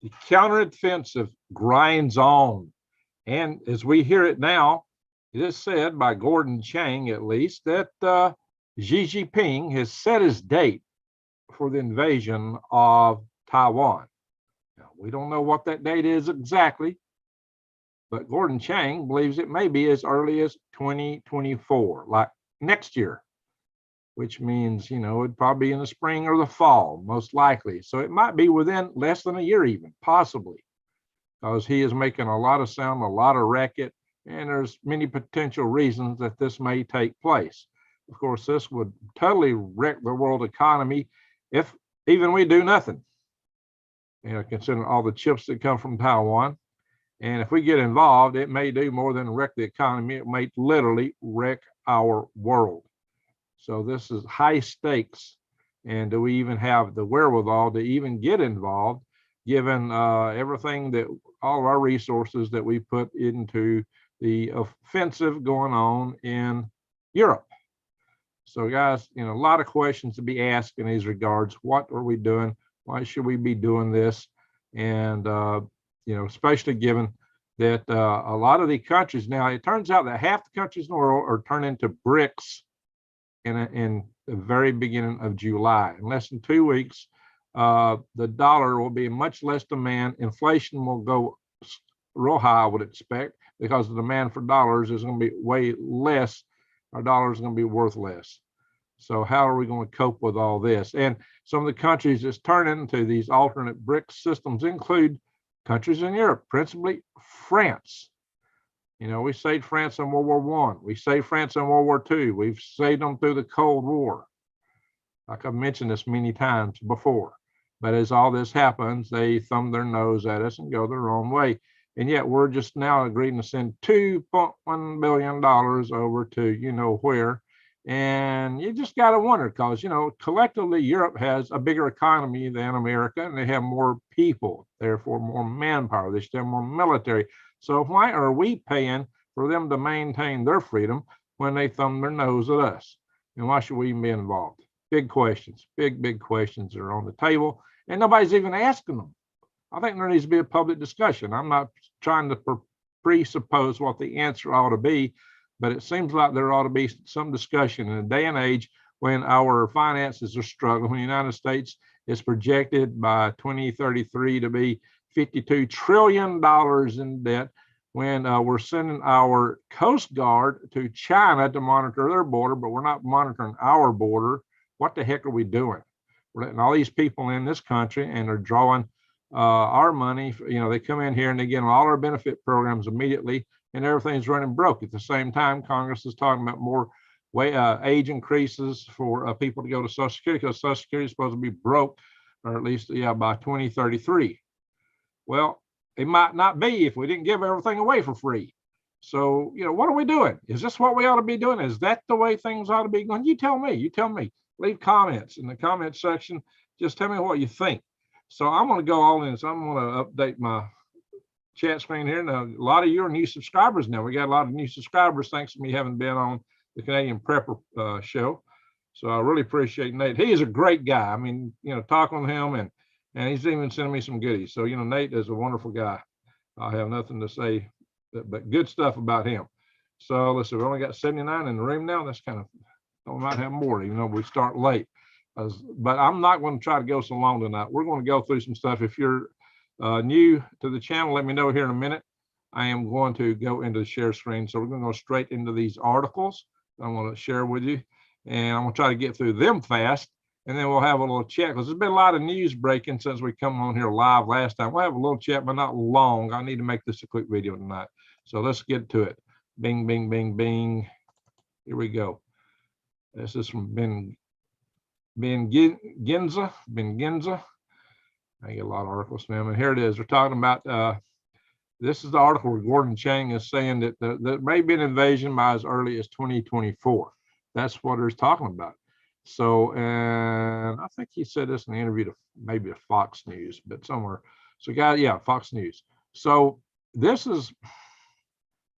The counteroffensive grinds on. And as we hear it now, it is said by Gordon Chang, at least, that Xi Jinping has set his date for the invasion of Taiwan. Now, we don't know what that date is exactly, but Gordon Chang believes it may be as early as 2024, like next year, which means, it'd probably be in the spring or the fall, most likely. So it might be within less than a year, even, possibly, because he is making a lot of sound, a lot of racket, and there's many potential reasons that this may take place. Of course, this would totally wreck the world economy if even we do nothing, considering all the chips that come from Taiwan. And if we get involved, it may do more than wreck the economy. It may literally wreck our world. So this is high stakes. And do we even have the wherewithal to even get involved, given everything that all of our resources that we put into the offensive going on in Europe? So guys, a lot of questions to be asked in these regards. What are we doing? Why should we be doing this? And, especially given that a lot of the countries now, it turns out that half the countries in the world are turned into BRICS in the very beginning of July. In less than 2 weeks, the dollar will be in much less demand. Inflation will go real high, I would expect, because the demand for dollars is going to be way less. Our dollar is going to be worth less. So how are we going to cope with all this? And some of the countries that's turning into these alternate BRICS systems include countries in Europe, principally France. We saved France in World War I. We saved France in World War II. We've saved them through the Cold War. Like I've mentioned this many times before. But as all this happens, they thumb their nose at us and go their own way. And yet we're just now agreeing to send $2.1 billion over to where. And you just got to wonder, because, collectively, Europe has a bigger economy than America, and they have more people, therefore more manpower. They still have more military. So why are we paying for them to maintain their freedom when they thumb their nose at us? And why should we even be involved? Big questions, big questions are on the table, and nobody's even asking them. I think there needs to be a public discussion. I'm not trying to presuppose what the answer ought to be, but it seems like there ought to be some discussion in a day and age when our finances are struggling. When the United States is projected by 2033 to be $52 trillion in debt, when we're sending our Coast Guard to China to monitor their border, but we're not monitoring our border. What the heck are we doing? We're letting all these people in this country, and they're drawing our money. They come in here and they get all our benefit programs immediately, and everything's running broke. At the same time, Congress is talking about more age increases for people to go to Social Security, because Social Security is supposed to be broke, or at least by 2033. Well, it might not be if we didn't give everything away for free. So, what are we doing? Is this what we ought to be doing? Is that the way things ought to be going? You tell me. Leave comments in the comment section. Just tell me what you think. So I'm going to go all in. So I'm going to update my chat screen here. Now, a lot of you are new subscribers now. We got a lot of new subscribers thanks to me having been on the Canadian Prepper show. So I really appreciate Nate. He is a great guy. I mean, talking with him, and he's even sending me some goodies. So, Nate is a wonderful guy. I have nothing to say but good stuff about him. So let's see, we only got 79 in the room now. That's kind of, we might have more, even though we start late. But I'm not going to try to go so long tonight. We're going to go through some stuff. If you're new to the channel, let me know here in a minute. I am going to go into the share screen. So we're going to go straight into these articles I want to share with you. And I'm going to try to get through them fast. And then we'll have a little chat, because there's been a lot of news breaking since we come on here live last time. We'll have a little chat, but not long. I need to make this a quick video tonight. So let's get to it. Bing, bing, bing, bing. Here we go. This is from Ben Ginza. I get a lot of articles from him. And here it is. We're talking about, this is the article where Gordon Chang is saying that there may be an invasion by as early as 2024. That's what he's talking about. So, and I think he said this in the interview to maybe to Fox News, but somewhere. So, guys, yeah, Fox News. So this is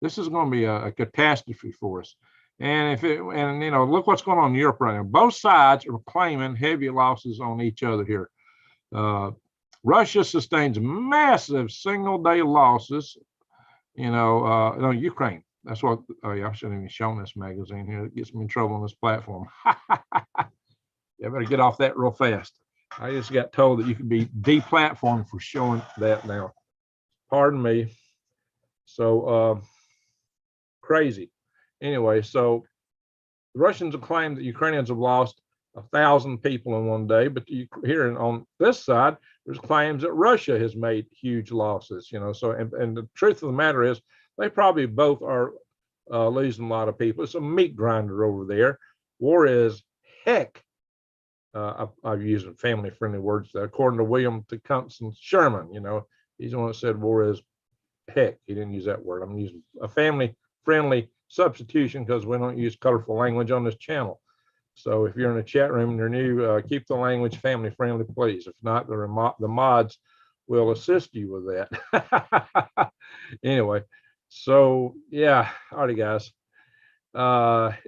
going to be a catastrophe for us. And look what's going on in Europe right now. Both sides are claiming heavy losses on each other here. Russia sustains massive single-day losses. No, Ukraine. That's what. Oh yeah, I shouldn't even shown this magazine here. It gets me in trouble on this platform. You better get off that real fast. I just got told that you could be deplatformed for showing that now. Pardon me. So crazy. Anyway, so the Russians have claimed that Ukrainians have lost 1,000 people in one day, but here on this side, there's claims that Russia has made huge losses. So and the truth of the matter is, they probably both are losing a lot of people. It's a meat grinder over there. War is heck. I've used family-friendly words there. According to William Tecumseh Sherman, he's the one that said war is heck. He didn't use that word. I'm using a family-friendly substitution because we don't use colorful language on this channel. So if you're in the chat room and you're new, keep the language family-friendly, please. If not, the mods will assist you with that. Anyway, so yeah, alrighty, guys.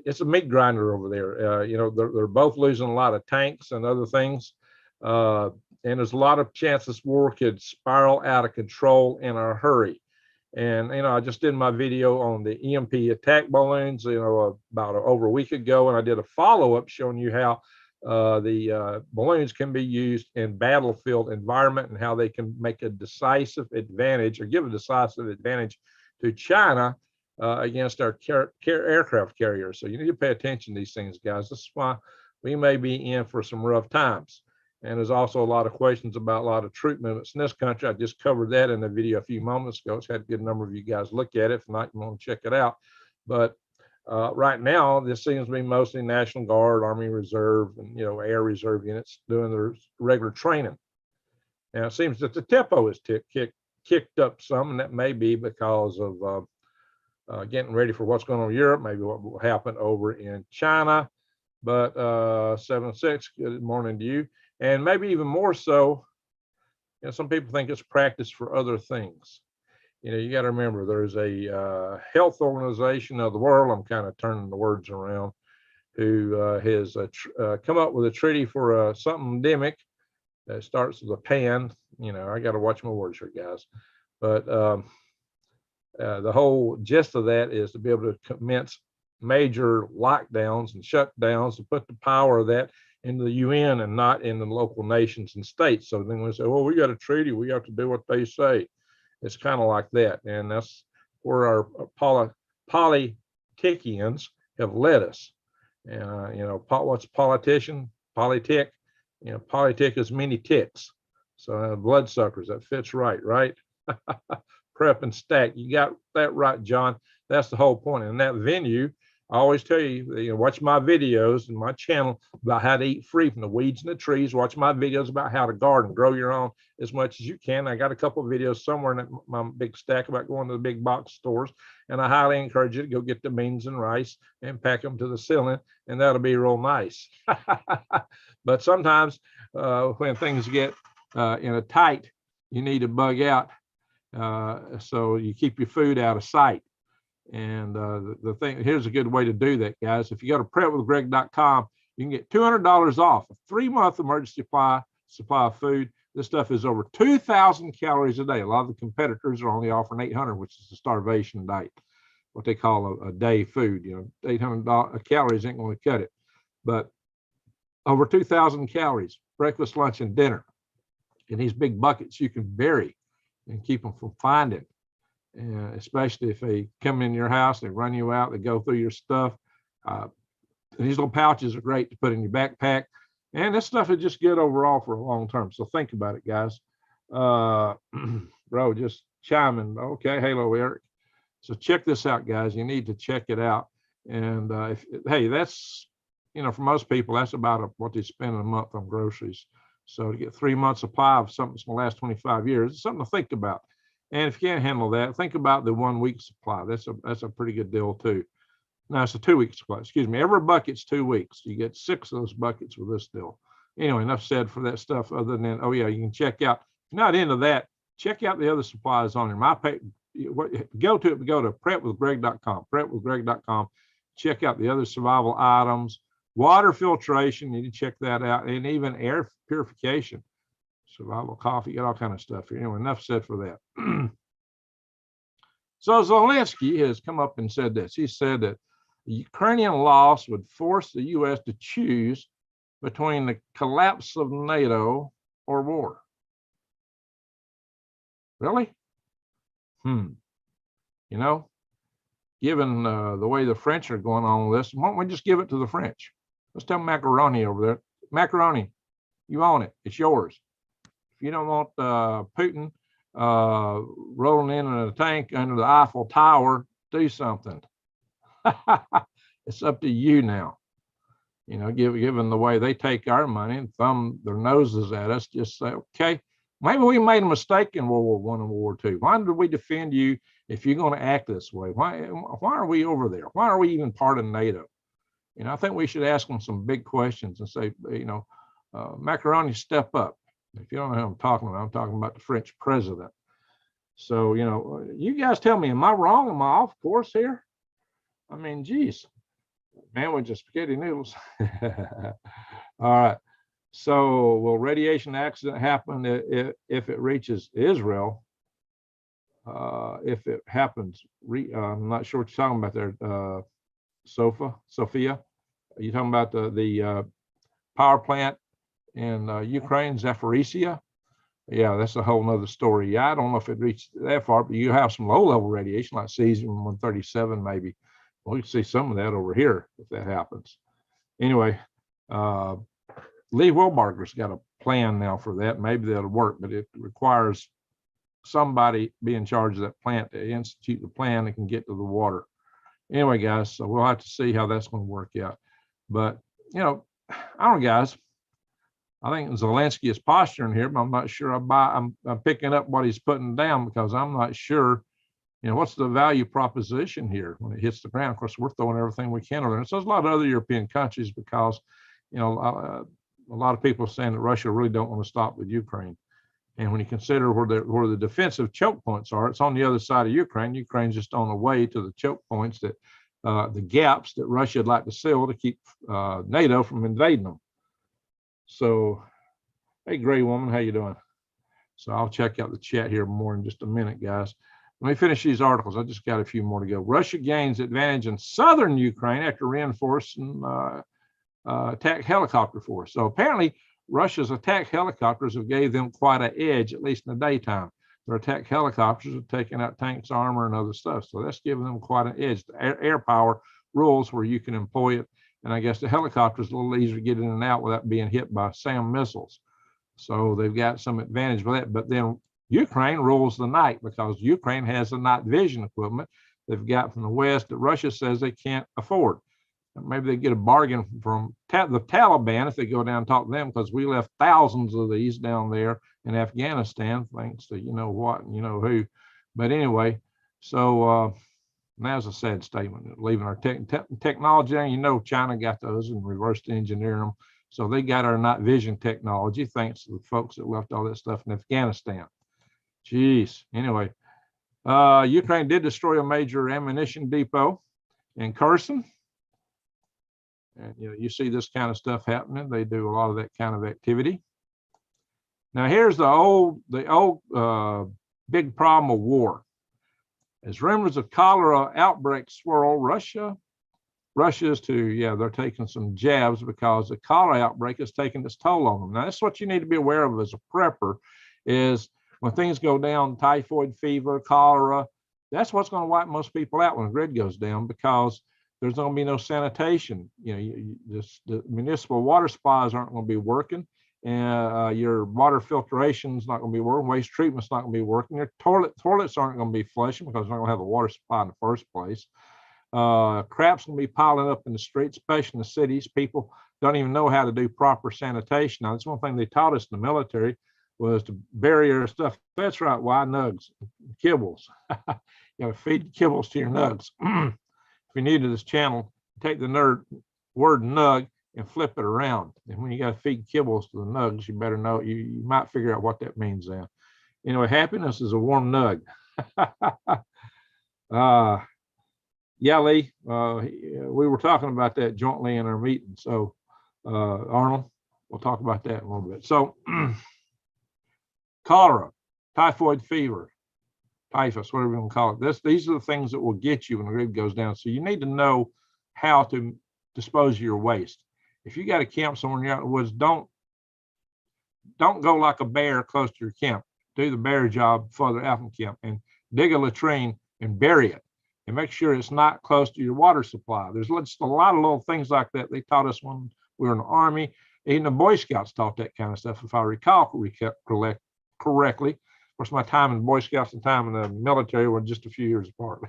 It's a meat grinder over there. They're both losing a lot of tanks and other things. And there's a lot of chance this war could spiral out of control in a hurry. And, I just did my video on the EMP attack balloons, about over a week ago. And I did a follow-up showing you how the balloons can be used in battlefield environment and how they can make a decisive advantage or give a decisive advantage to China against our aircraft carriers. So you need to pay attention to these things, guys. This is why we may be in for some rough times. And there's also a lot of questions about a lot of troop movements in this country. I just covered that in the video a few moments ago. It's had a good number of you guys look at it. If not, you want to check it out. But right now, this seems to be mostly National Guard, Army Reserve, and Air Reserve units doing their regular training. Now it seems that the tempo is kicked up some, and that may be because of getting ready for what's going on in Europe, maybe what will happen over in China. But 7-6, good morning to you. And maybe even more so, some people think it's practice for other things. You got to remember, there's a health organization of the world, I'm kind of turning the words around, who has come up with a treaty for something endemic that starts with a pan. I got to watch my words here, guys. But the whole gist of that is to be able to commence major lockdowns and shutdowns to put the power of that into the UN and not in the local nations and states. So then we say, well, we got a treaty, we have to do what they say. It's kind of like that. And that's where our politicians have led us. What's politician? Politic. Politic is many ticks. So bloodsuckers, that fits right? Prep and stack. You got that right, John. That's the whole point. And that venue, I always tell you, watch my videos and my channel about how to eat free from the weeds and the trees. Watch my videos about how to garden, grow your own as much as you can. I got a couple of videos somewhere in my big stack about going to the big box stores. And I highly encourage you to go get the beans and rice and pack them to the ceiling. And that'll be real nice. But sometimes when things get in a tight, you need to bug out. So you keep your food out of sight. And the thing, here's a good way to do that, guys. If you go to prepwithgreg.com, you can get $200 off a 3-month emergency supply of food. This stuff is over 2,000 calories a day. A lot of the competitors are only offering 800, which is a starvation diet, what they call a day food. 800 calories ain't going to cut it. But over 2,000 calories, breakfast, lunch, and dinner. In these big buckets you can bury and keep them from finding. Especially if they come in your house, they run you out, they go through your stuff. These little pouches are great to put in your backpack. And this stuff is just good overall for a long term. So think about it, guys. Bro, just chiming. Okay, hello, Eric. So check this out, guys. You need to check it out. And hey, that's, for most people, that's about what they spend a month on groceries. So to get 3 months supply of something that's going to last 25 years, it's something to think about. And if you can't handle that, think about the 1 week supply. That's a pretty good deal too. No, it's a 2 week supply. Excuse me. Every bucket's 2 weeks. You get 6 of those buckets with this deal. Anyway, enough said for that stuff. Other than, oh yeah, you can check out. If you're not into that, check out the other supplies on there. My page, go to prepwithgreg.com. Prepwithgreg.com. Check out the other survival items. Water filtration, you need to check that out, and even air purification. survival coffee, got all kind of stuff here. Anyway, enough said for that. So Zelensky has come up and said this. He said that the Ukrainian loss would force the U.S. to choose between the collapse of NATO or war. Really? You know, given the way the French are going on with this, why don't we just give it to the French? Let's tell Macaroni over there, Macaroni, you own it. It's yours. If you don't want Putin rolling in a tank under the Eiffel Tower, do something. It's up to you now. You know, given the way they take our money and thumb their noses at us, just say, okay, maybe we made a mistake in World War I and World War II. Why did we defend you if you're going to act this way? Why are we over there? Why are we even part of NATO? You know, I think we should ask them some big questions and say, you know, Macaroni, step up. If you don't know who I'm talking about the French president. So, you know, you guys tell me, am I wrong? Am I off course here? I mean, geez, man, with just spaghetti noodles. All right. So, will radiation accident happen if it reaches Israel? If it happens, I'm not sure what you're talking about there, Sophia. Are you talking about the power plant in Ukraine, Zaporizhia? Yeah, that's a whole nother story. Yeah, I don't know if it reached that far, but you have some low-level radiation like cesium-137 maybe. Well, we can see some of that over here if that happens. Anyway, Lee Wilbarger's got a plan now for that. Maybe that'll work, but it requires somebody be in charge of that plant to institute the plan that can get to the water. Anyway, guys, so we'll have to see how that's going to work out. But, you know, I don't know, guys. I think Zelensky is posturing here, but I'm not sure I'm picking up what he's putting down because I'm not sure, you know, what's the value proposition here when it hits the ground. Of course, we're throwing everything we can over there. And so there's a lot of other European countries because, you know, a lot of people are saying that Russia really don't want to stop with Ukraine. And when you consider where the defensive choke points are, it's on the other side of Ukraine. Ukraine's just on the way to the choke points that the gaps that Russia would like to fill to keep NATO from invading them. So, hey, Gray Woman, how you doing? So I'll check out the chat here more in just a minute, guys. Let me finish these articles. I just got a few more to go. Russia gains advantage in southern Ukraine after reinforcing attack helicopter force. So apparently, Russia's attack helicopters have gave them quite an edge, at least in the daytime. Their attack helicopters are taking out tanks, armor, and other stuff. So that's giving them quite an edge. The air power rules where you can employ it. And I guess the helicopter is a little easier to get in and out without being hit by SAM missiles. So they've got some advantage with that. But then Ukraine rules the night because Ukraine has the night vision equipment they've got from the West that Russia says they can't afford. Maybe they get a bargain from the Taliban if they go down and talk to them because we left thousands of these down there in Afghanistan, thanks to you know what and you know who. But anyway, so that's a sad statement, leaving our technology there. You know, China got those and reversed engineer them. So they got our night vision technology, thanks to the folks that left all that stuff in Afghanistan. Jeez. Anyway, Ukraine did destroy a major ammunition depot in Kherson. And you know, you see this kind of stuff happening. They do a lot of that kind of activity. Now, here's the old big problem of war. As rumors of cholera outbreaks swirl, Russia's they're taking some jabs because the cholera outbreak is taking its toll on them. Now, that's what you need to be aware of as a prepper is when things go down, typhoid fever, cholera, that's what's going to wipe most people out when the grid goes down because there's going to be no sanitation. You know, the municipal water supplies aren't going to be working. And your water filtration is not going to be working. Waste treatment's not going to be working. Your toilets aren't going to be flushing because they're not going to have a water supply in the first place. Crap's going to be piling up in the streets, especially in the cities. People don't even know how to do proper sanitation. Now, that's one thing they taught us in the military was to bury your stuff. That's right. Why nugs, kibbles? You got to feed kibbles to your nugs. If you're new to this channel, take the word nug and flip it around. And when you got to feed kibbles to the nugs, you better know, you might figure out what that means then. Anyway, happiness is a warm nug. Yeah, Lee, we were talking about that jointly in our meeting. So, Arnold, we'll talk about that in a little bit. So, cholera, typhoid fever, typhus, whatever you want to call it. These are the things that will get you when the grid goes down. So you need to know how to dispose of your waste. If you got a camp somewhere you're out in the woods, don't go like a bear close to your camp. Do the bear job further out from camp and dig a latrine and bury it. And make sure it's not close to your water supply. There's just a lot of little things like that they taught us when we were in the Army. Even the Boy Scouts taught that kind of stuff, if I recall correctly. Of course, my time in the Boy Scouts and time in the military were just a few years apart.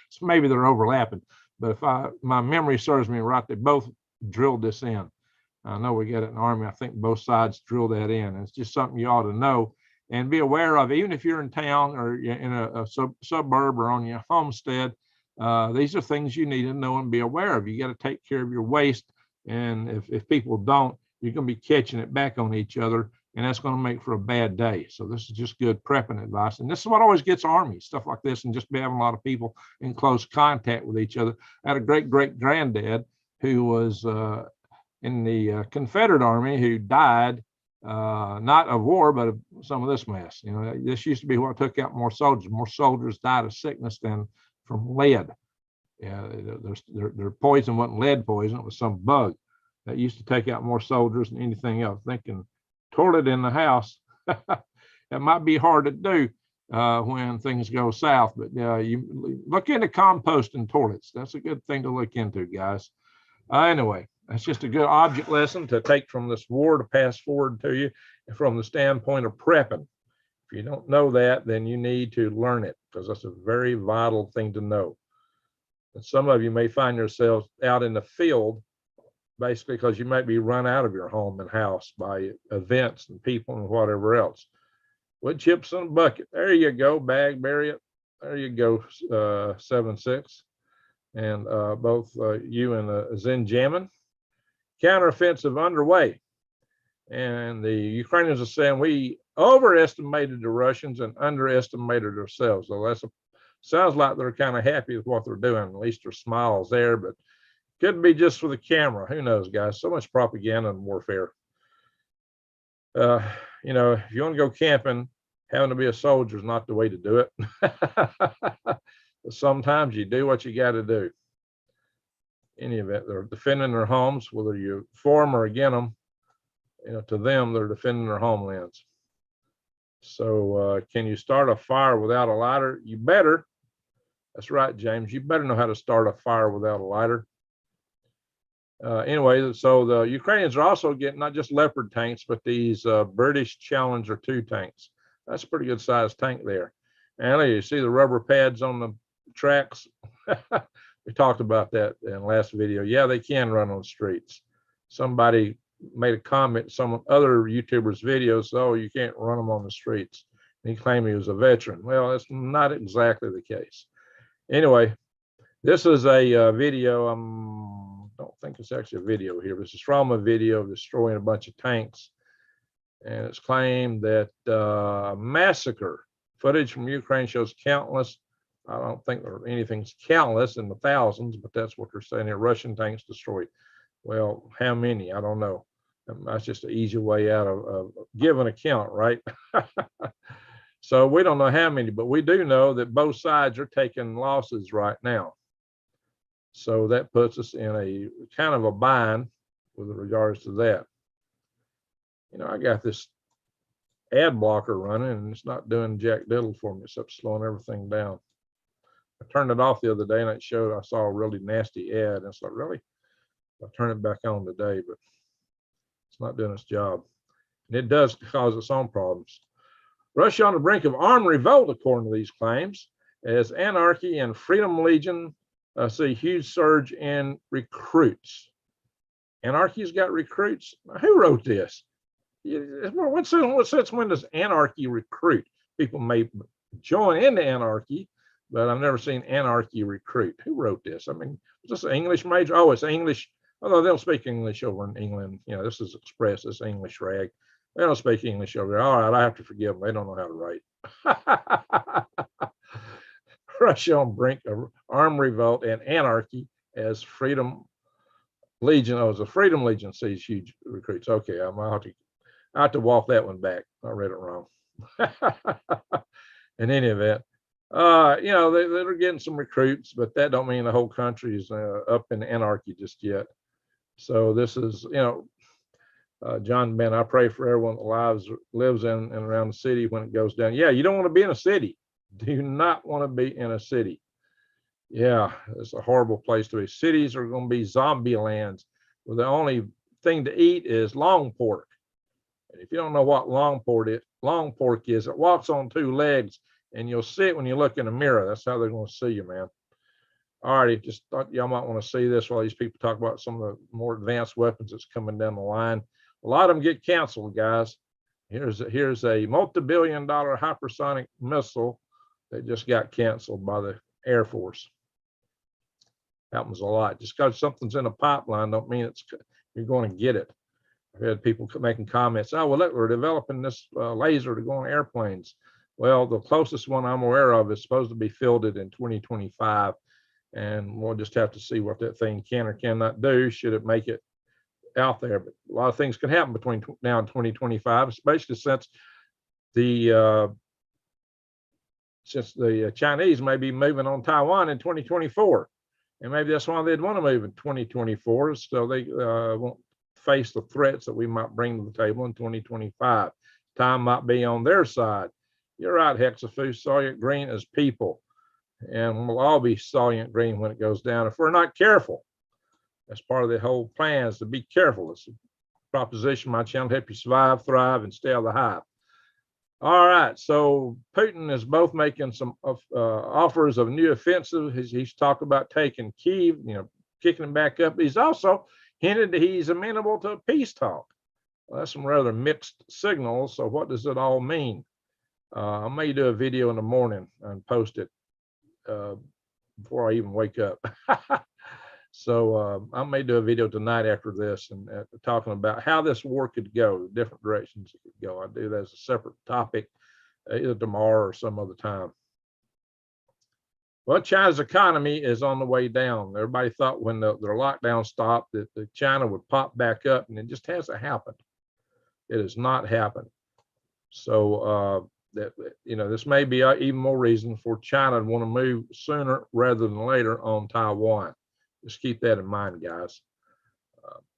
So maybe they're overlapping. But if my memory serves me right, they both drilled this in. I know we got it in the Army. I think both sides drilled that in. It's just something you ought to know and be aware of, even if you're in town or in a suburb or on your homestead. These are things you need to know and be aware of. You got to take care of your waste. And if people don't, you're going to be catching it back on each other, and that's going to make for a bad day. So this is just good prepping advice. And this is what always gets Army, stuff like this, and just be having a lot of people in close contact with each other. I had a great-great-granddad who was in the Confederate Army who died, not of war, but of some of this mess. You know, this used to be what took out more soldiers. More soldiers died of sickness than from lead. Yeah, their poison wasn't lead poison, it was some bug that used to take out more soldiers than anything else. Thinking toilet in the house, it might be hard to do when things go south, but you look into composting toilets. That's a good thing to look into, guys. Anyway, that's just a good object lesson to take from this war to pass forward to you from the standpoint of prepping. If you don't know that, then you need to learn it, because that's a very vital thing to know. And some of you may find yourselves out in the field, basically because you might be run out of your home and house by events and people and whatever else. Wood chips in a bucket. There you go. Bag, bury it. There you go, 7-6. And both you and Zen Jamming. Counteroffensive underway. And the Ukrainians are saying we overestimated the Russians and underestimated ourselves. So that's sounds like they're kind of happy with what they're doing. At least their smile's there, but could be just for the camera. Who knows, guys? So much propaganda and warfare. You know, if you want to go camping, having to be a soldier is not the way to do it. But sometimes you do what you got to do. Any event, they're defending their homes, whether you're for them or against them. You know, to them, they're defending their homelands. So, can you start a fire without a lighter? You better. That's right, James. You better know how to start a fire without a lighter. Anyway, so the Ukrainians are also getting not just Leopard tanks, but these British Challenger 2 tanks. That's a pretty good sized tank there. And you see the rubber pads on the tracks. We talked about that in the last video. Yeah, they can run on the streets. Somebody made a comment, some other YouTubers' videos, oh, you can't run them on the streets. And he claimed he was a veteran. Well, that's not exactly the case. Anyway, this is a video. I don't think it's actually a video here. This is from a video destroying a bunch of tanks. And it's claimed that massacre footage from Ukraine shows countless. I don't think anything's countless in the thousands, but that's what they're saying here. Russian tanks destroyed. Well, how many? I don't know. That's just an easy way out of giving a count, right? So we don't know how many, but we do know that both sides are taking losses right now. So that puts us in a kind of a bind with regards to that. You know, I got this ad blocker running and it's not doing jack diddle for me except slowing everything down. I turned it off the other day and it showed I saw a really nasty ad. And it's like, really? I'll turn it back on today, but it's not doing its job. And it does cause its own problems. Russia on the brink of armed revolt, according to these claims, as Anarchy and Freedom Legion see huge surge in recruits. Anarchy's got recruits. Who wrote this? What sense when does Anarchy recruit? People may join into Anarchy, but I've never seen Anarchy recruit. Who wrote this? I mean, is this an English major? Oh, it's English. Although they don't speak English over in England. You know, this is Express, this English rag. They don't speak English over there. All right, I have to forgive them. They don't know how to write. Russia on brink of armed revolt and anarchy as Freedom Legion. Oh, the Freedom Legion sees huge recruits. Okay, I have to walk that one back. I read it wrong. In any event, they're getting some recruits, but that don't mean the whole country is up in anarchy just yet. So this is, John Ben, I pray for everyone that lives in and around the city when it goes down. Yeah, you don't want to be in a city. Do not want to be in a city. Yeah, it's a horrible place to be. Cities are going to be zombie lands where the only thing to eat is long pork. And if you don't know what long pork is, it walks on two legs, and you'll see it when you look in the mirror. That's how they're going to see you, man. All righty, just thought y'all might want to see this while these people talk about some of the more advanced weapons that's coming down the line. A lot of them get canceled, guys. Here's a multi-billion-dollar hypersonic missile that just got canceled by the Air Force. Happens a lot. Just because something's in a pipeline don't mean you're going to get it. I've had people making comments. Oh, well, look, we're developing this laser to go on airplanes. Well, the closest one I'm aware of is supposed to be fielded in 2025. And we'll just have to see what that thing can or cannot do, should it make it out there. But a lot of things can happen between now and 2025, especially since the Chinese may be moving on Taiwan in 2024. And maybe that's why they'd want to move in 2024, so they won't face the threats that we might bring to the table in 2025. Time might be on their side. You're right, Hexafoo. Soylent Green is people. And we'll all be Soylent Green when it goes down if we're not careful. That's part of the whole plan, is to be careful. It's a proposition my channel help you survive, thrive, and stay out of the hive. All right, so Putin is both making some offers of new offensive. He's talking about taking Kyiv, kicking him back up. He's also hinted that he's amenable to a peace talk. Well, that's some rather mixed signals. So what does it all mean? I may do a video in the morning and post it before I even wake up. So I may do a video tonight after this and talking about how this war could go, the different directions it could go. I do that as a separate topic, either tomorrow or some other time. Well, China's economy is on the way down. Everybody thought when their lockdown stopped that China would pop back up, and it just hasn't happened. It has not happened. So this may be even more reason for China to want to move sooner rather than later on Taiwan. Just keep that in mind, guys.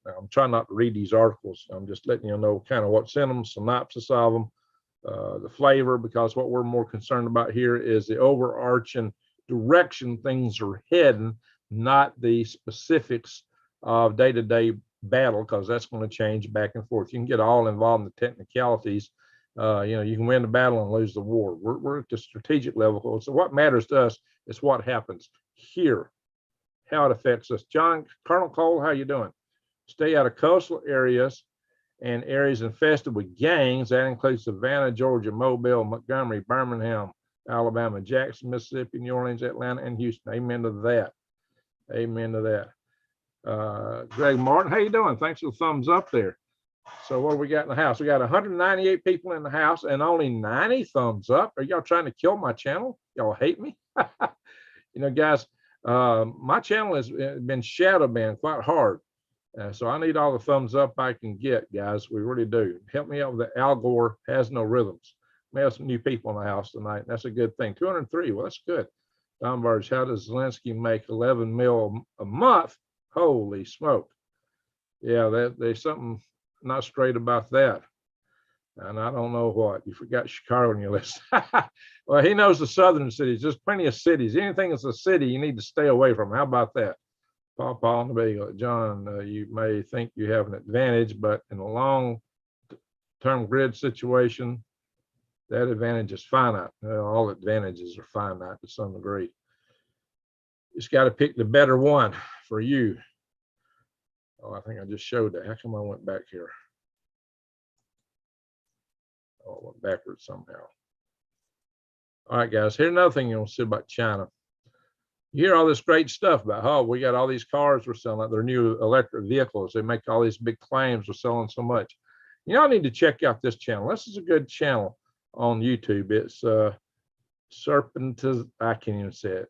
I'm trying not to read these articles. I'm just letting you know kind of what's in them, synopsis of them, the flavor, because what we're more concerned about here is the overarching direction things are heading, not the specifics of day-to-day battle, because that's going to change back and forth. You can get all involved in the technicalities. You can win the battle and lose the war. We're at the strategic level. So what matters to us is what happens here, how it affects us. Colonel Cole, how you doing? Stay out of coastal areas and areas infested with gangs. That includes Savannah, Georgia, Mobile, Montgomery, Birmingham, Alabama, Jackson, Mississippi, New Orleans, Atlanta, and Houston. Amen to that. Amen to that. Greg Martin, how you doing? Thanks for the thumbs up there. So what do we got in the house? We got 198 people in the house and only 90 thumbs up. Are y'all trying to kill my channel? Y'all hate me? Guys, my channel has been shadow banned quite hard. So I need all the thumbs up I can get, guys. We really do. Help me out with the Al Gore has no rhythms. We have some new people in the house tonight. That's a good thing. 203. Well, that's good. Don Burge, how does Zelensky make 11 mil a month? Holy smoke. Yeah, there's something not straight about that. And I don't know what. You forgot Chicago on your list. Well, he knows the southern cities. There's plenty of cities. Anything that's a city, you need to stay away from. How about that? Paul on the bagel. John, you may think you have an advantage, but in a long-term grid situation, that advantage is finite. All advantages are finite to some degree. You just got to pick the better one for you. Oh, I think I just showed that. How come I went back here? Oh, I went backwards somehow. All right, guys. Here's another thing you want to see about China. You hear all this great stuff about, oh, we got all these cars we're selling, like their new electric vehicles. They make all these big claims we're selling so much. I need to check out this channel. This is a good channel on YouTube. It's Serpentiz. I can't even say it.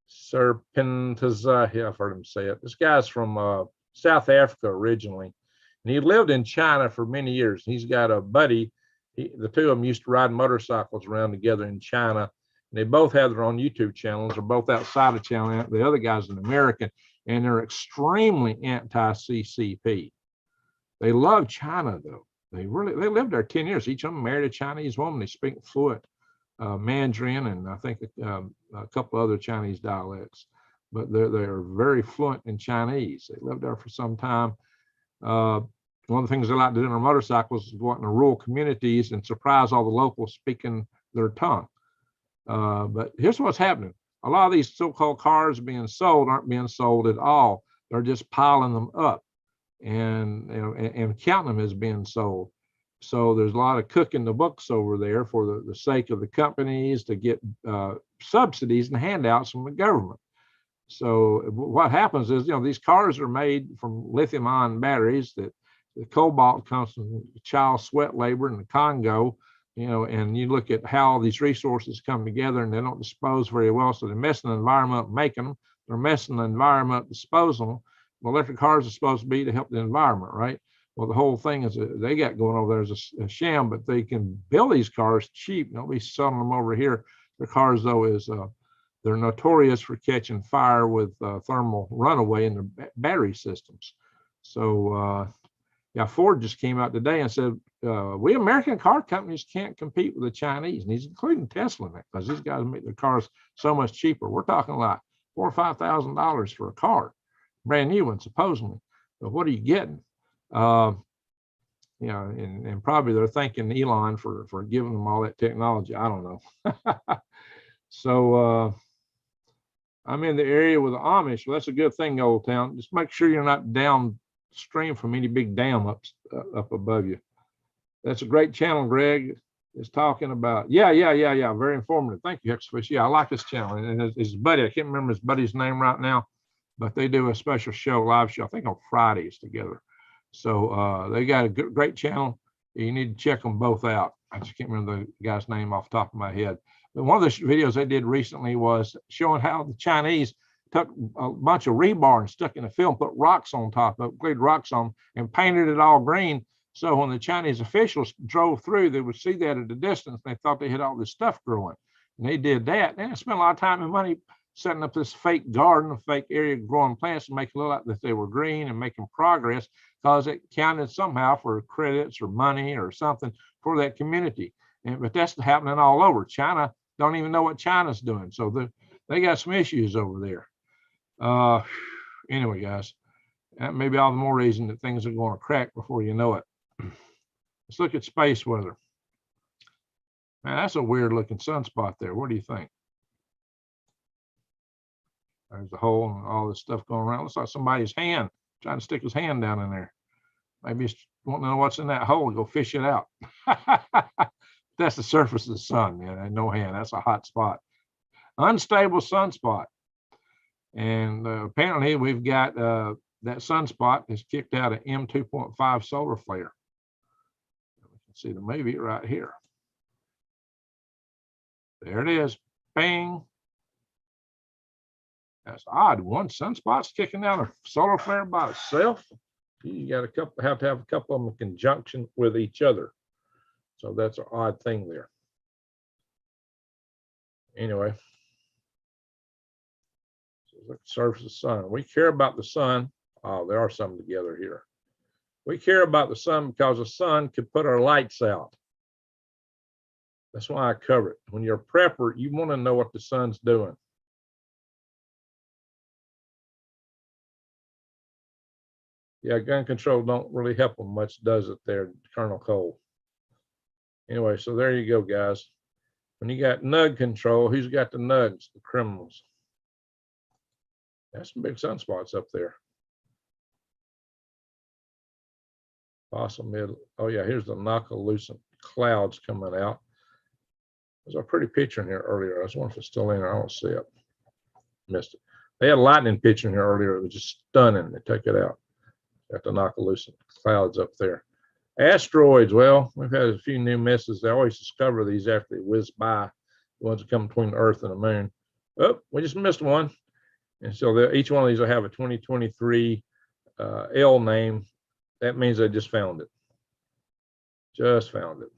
Serpentiz. Yeah, I've heard him say it. This guy's from South Africa originally, and he lived in China for many years. He's got a buddy. the two of them used to ride motorcycles around together in China. And they both have their own YouTube channels. They're both outside of China. The other guy's an American, and they're extremely anti-CCP. They love China, though. They lived there 10 years. Each of them married a Chinese woman. They speak fluent Mandarin and I think a couple other Chinese dialects, but they're very fluent in Chinese. They lived there for some time. One of the things they like to do on their motorcycles is go out in the rural communities and surprise all the locals speaking their tongue. But here's what's happening. A lot of these so-called cars being sold aren't being sold at all. They're just piling them up and counting them as being sold. So there's a lot of cooking the books over there for the sake of the companies to get subsidies and handouts from the government. So what happens is, these cars are made from lithium-ion batteries that the cobalt comes from child sweat labor in the Congo, and you look at how these resources come together and they don't dispose very well. So they're messing the environment up making them. They're messing the environment up disposing them. Well, electric cars are supposed to be to help the environment, right? Well, the whole thing is they got going over there is a sham, but they can build these cars cheap. They'll be selling them over here. The cars, though, they're notorious for catching fire with thermal runaway in their battery systems. So, Ford just came out today and said, we American car companies can't compete with the Chinese, and he's including Tesla in that because these guys make their cars so much cheaper. We're talking like $4,000 or $5,000 for a car, brand new one, supposedly. But what are you getting? And probably they're thanking Elon for giving them all that technology. I don't know. So I'm in the area with the Amish. Well, that's a good thing, Old Town. Just make sure you're not downstream from any big dam up above you. That's a great channel, Greg is talking about. Yeah. Very informative. Thank you, Hexafish. Yeah, I like this channel. And his buddy, I can't remember his buddy's name right now, but they do a special show, live show, I think on Fridays together. So they got a great channel. You need to check them both out. I just can't remember the guy's name off the top of my head. But one of the videos they did recently was showing how the Chinese took a bunch of rebar and stuck in a film, put rocks on top of it, glued rocks on, and painted it all green. So when the Chinese officials drove through, they would see that at a distance. They thought they had all this stuff growing. And they did that. And they spent a lot of time and money setting up this fake garden, a fake area growing plants to make it look like that they were green and making progress because it counted somehow for credits or money or something for that community. But that's happening all over. China don't even know what China's doing. So they got some issues over there. Anyway, guys, that may be all the more reason that things are going to crack before you know it. Let's look at space weather. Man, that's a weird looking sunspot there. What do you think? There's a hole and all this stuff going around. Looks like somebody's hand trying to stick his hand down in there. Maybe he's wanting to know what's in that hole and go fish it out. That's the surface of the sun, man. No hand. That's a hot spot. Unstable sunspot. And apparently we've got that sunspot has kicked out an M2.5 solar flare. We can see the movie right here. There it is. Bang. That's odd. One sunspot's kicking out a solar flare by itself. You got have to have a couple of them in conjunction with each other. So that's an odd thing there. Anyway, so look at the surface of the sun. We care about the sun. Oh, there are some together here. We care about the sun because the sun could put our lights out. That's why I cover it. When you're a prepper, you want to know what the sun's doing. Yeah, gun control don't really help them much, does it there, Colonel Cole? Anyway, so there you go, guys. When you got nug control, who's got the nugs? The criminals. That's some big sunspots up there. Awesome. Oh yeah, here's the knuckle-lucent clouds coming out. There's a pretty picture in here earlier. I was wondering if it's still in there. I don't see it. Missed it. They had a lightning picture in here earlier. It was just stunning. They took it out. Got the knuckle-lucent clouds up there. Asteroids. Well, we've had a few new misses. They always discover these after they whiz by, the ones that come between the Earth and the Moon. Oh, we just missed one. And so each one of these will have a 2023 L name. That means they just found it. Just found it.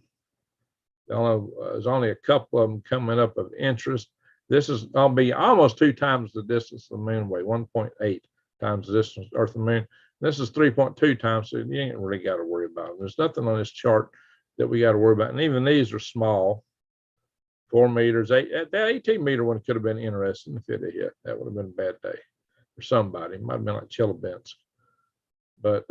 There's only a couple of them coming up of interest. This is going to be almost 2 times the distance of the moon away, 1.8 times the distance of Earth and Moon. This is 3.2 times, so you ain't really got to worry about it. There's nothing on this chart that we got to worry about. And even these are small, 4 meters. That 18-meter one could have been interesting if it had hit. That would have been a bad day for somebody. It might have been like Chelyabinsk. But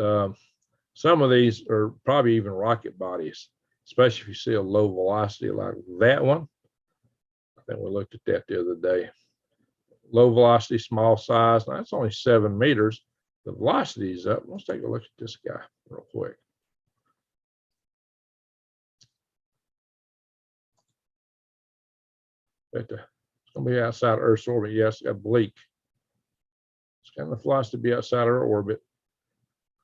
some of these are probably even rocket bodies, especially if you see a low velocity like that one. I think we looked at that the other day. Low velocity, small size. Now, that's only 7 meters. The velocity is up. Let's take a look at this guy real quick. It's going to be outside Earth's orbit. Yes, it's oblique. It's got enough velocity to be outside our orbit.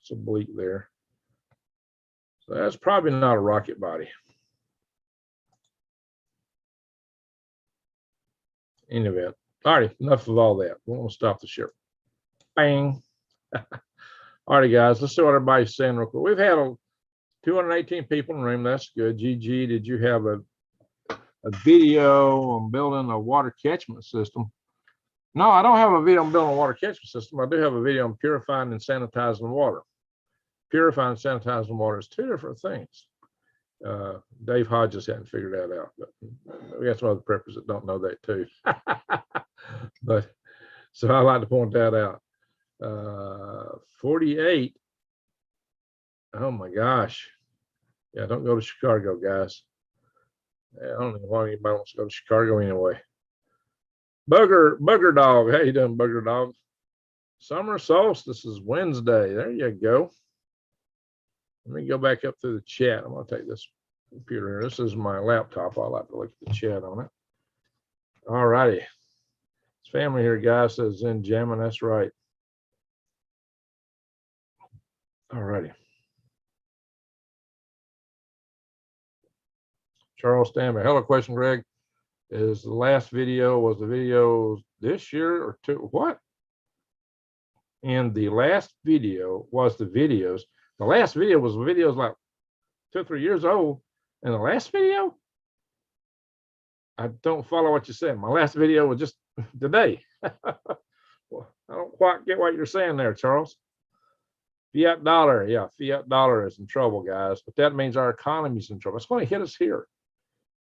It's oblique there. So that's probably not a rocket body. In any event. All right, enough of all that. We want to stop the ship. Bang. All right, guys, let's see what everybody's saying real quick. We've had 218 people in the room. That's good. GG, did you have a video on building a water catchment system? No, I don't have a video on building a water catchment system. I do have a video on purifying and sanitizing water. Purifying and sanitizing water is 2 different things. Dave Hodges hadn't figured that out, but we got some other preppers that don't know that too. But so I like to point that out. 48. Oh my gosh. Yeah, don't go to Chicago, guys. I don't know why anybody wants to go to Chicago anyway. Bugger Dog. How you doing, Bugger Dog? Summer solstice is Wednesday. There you go. Let me go back up through the chat. I'm going to take this computer here. This is my laptop. I like to look at the chat on it. All righty. It's family here, guys. Says Zen jamming. That's right. All righty. Charles Stanley. Hello, question, Greg. Is the last video, was the video this year or 2? What? And the last video was the videos. The last video was videos like 2 or 3 years old. And the last video, I don't follow what you're saying. My last video was just today. Well, I don't quite get what you're saying there, Charles. Fiat dollar. Yeah, fiat dollar is in trouble, guys. But that means our economy is in trouble. It's going to hit us here.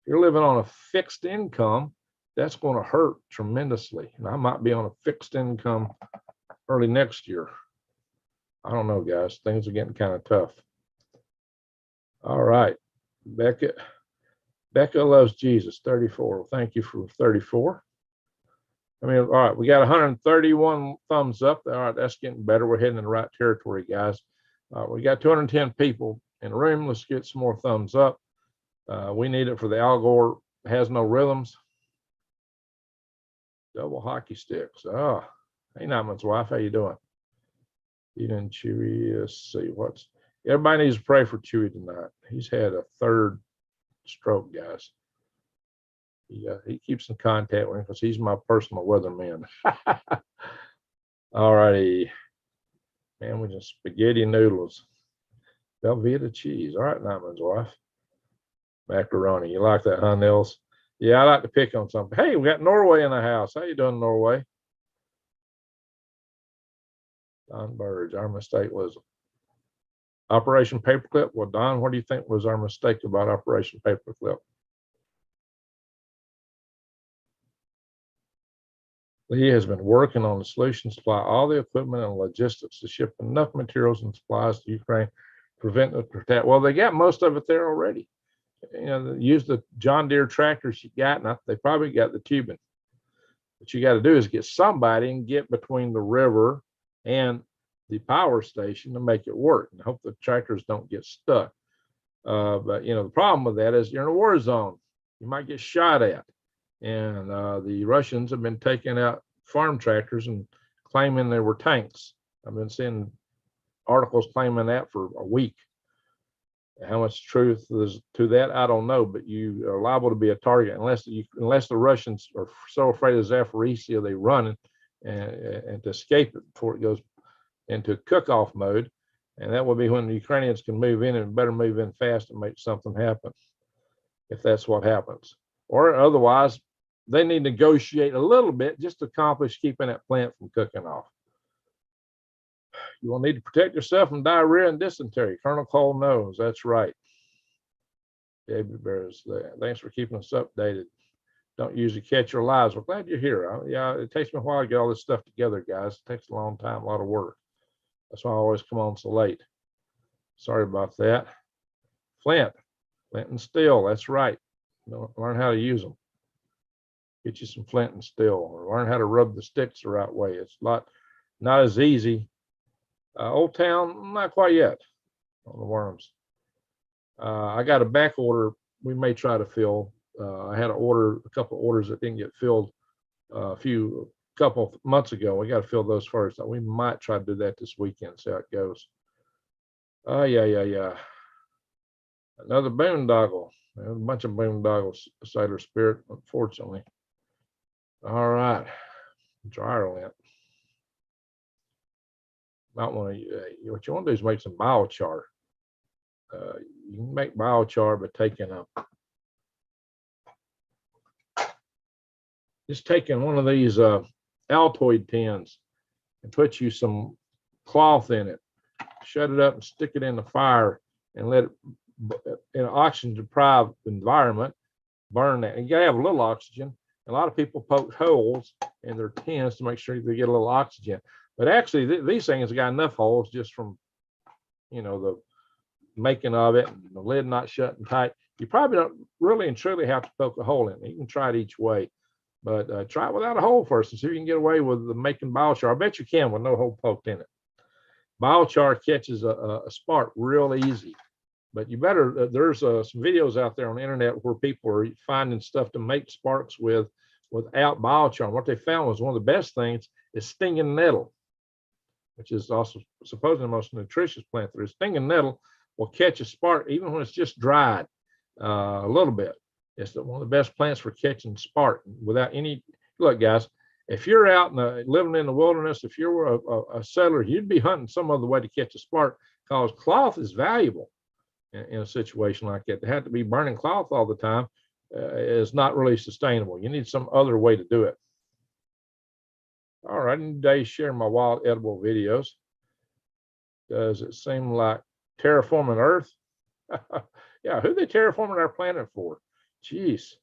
If you're living on a fixed income, that's going to hurt tremendously. And I might be on a fixed income early next year. I don't know, guys. Things are getting kind of tough. All right. Becca loves Jesus, 34. Well, thank you for 34. I mean, all right, we got 131 thumbs up. All right, that's getting better. We're heading in the right territory, guys. We got 210 people in the room. Let's get some more thumbs up. We need it for the Al Gore has no rhythms. Double hockey sticks. Oh, hey, Nightman's wife, how you doing? Eating Chewy. Let's see what's. Everybody needs to pray for Chewy tonight. He's had a 3rd stroke, guys. He keeps in contact with him because he's my personal weatherman. All righty. Man, we just spaghetti noodles. Velveeta cheese. All right, Nightman's wife. Macaroni. You like that, huh, Nils? Yeah, I like to pick on something. Hey, we got Norway in the house. How you doing, Norway? Don Burge. Our mistake was Operation Paperclip. Well, Don, what do you think was our mistake about Operation Paperclip? Lee has been working on the solution to supply all the equipment and logistics to ship enough materials and supplies to Ukraine to prevent the attack. Well, they got most of it there already. You know, use the John Deere tractors you got, and they probably got the tubing. What you got to do is get somebody and get between the river and the power station to make it work, and hope the tractors don't get stuck. But you know, the problem with that is you're in a war zone. You might get shot at, and the Russians have been taking out farm tractors and claiming they were tanks. I've been seeing articles claiming that for a week. How much truth is to that, I don't know, but you are liable to be a target unless the Russians are so afraid of Zaporizhzhia they run and to escape it before it goes into cook-off mode. And that will be when the Ukrainians can move in, and better move in fast and make something happen. if that's what happens. Or otherwise, they need to negotiate a little bit just to accomplish keeping that plant from cooking off. You will need to protect yourself from diarrhea and dysentery. Colonel Cole knows. That's right. David Bears, thanks for keeping us updated. Don't usually catch your lives. We're glad you're here. Yeah, it takes me a while to get all this stuff together, guys. It takes a long time, a lot of work. That's why I always come on so late. Sorry about that. Flint and steel. That's right. Learn how to use them. Get you some flint and steel, or learn how to rub the sticks the right way. It's not as easy. Old Town, not quite yet on the worms. I got a back order we may try to fill. I had a couple of orders that didn't get filled a couple months ago. We got to fill those first. We might try to do that this weekend, see how it goes. Yeah. Another boondoggle. A bunch of boondoggles, Sailor Spirit, unfortunately. All right, dryer lint. Might want to. What you want to do is make some biochar. You can make biochar by taking one of these Altoid tins and put you some cloth in it. Shut it up and stick it in the fire and let it, in an oxygen deprived environment, burn that. And you gotta have a little oxygen. A lot of people poke holes in their tins to make sure they get a little oxygen. But actually, these things have got enough holes just from, the making of it and the lid not shutting tight. You probably don't really and truly have to poke a hole in it. You can try it each way, but try it without a hole first and see if you can get away with the making biochar. I bet you can with no hole poked in it. Biochar catches a spark real easy, but you better, there's some videos out there on the internet where people are finding stuff to make sparks without biochar. And what they found was one of the best things is stinging nettle, which is also supposedly the most nutritious plant there is. Stinging nettle will catch a spark even when it's just dried a little bit. It's one of the best plants for catching spark without any. Look, guys, if you're out living in the wilderness, if you're a settler, you'd be hunting some other way to catch a spark, because cloth is valuable in a situation like that. To have to be burning cloth all the time is not really sustainable. You need some other way to do it. All right, today sharing my wild edible videos. Does it seem like terraforming Earth? Yeah, who they terraforming our planet for? Jeez,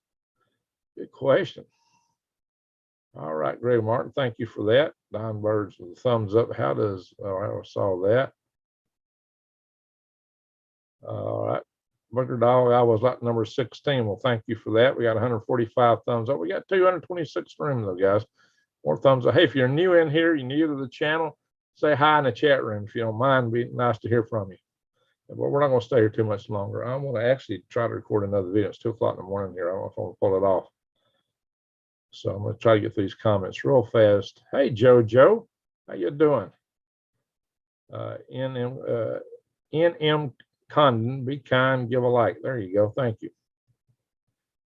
good question. All right, Greg Martin, thank you for that. Don Birds with a thumbs up. How does, I saw that. All right, Booker Dog, I was like number 16. Well, thank you for that. We got 145 thumbs up. We got 226 streams though, guys. More thumbs up. Hey, if you're new in here, you're new to the channel, say hi in the chat room if you don't mind. It'd be nice to hear from you. But we're not going to stay here too much longer. I want to actually try to record another video. It's 2 o'clock in the morning here. I don't know if I'm going to pull it off. So I'm going to try to get through these comments real fast. Hey, Joe, how you doing? NM Condon, be kind, give a like. There you go. Thank you.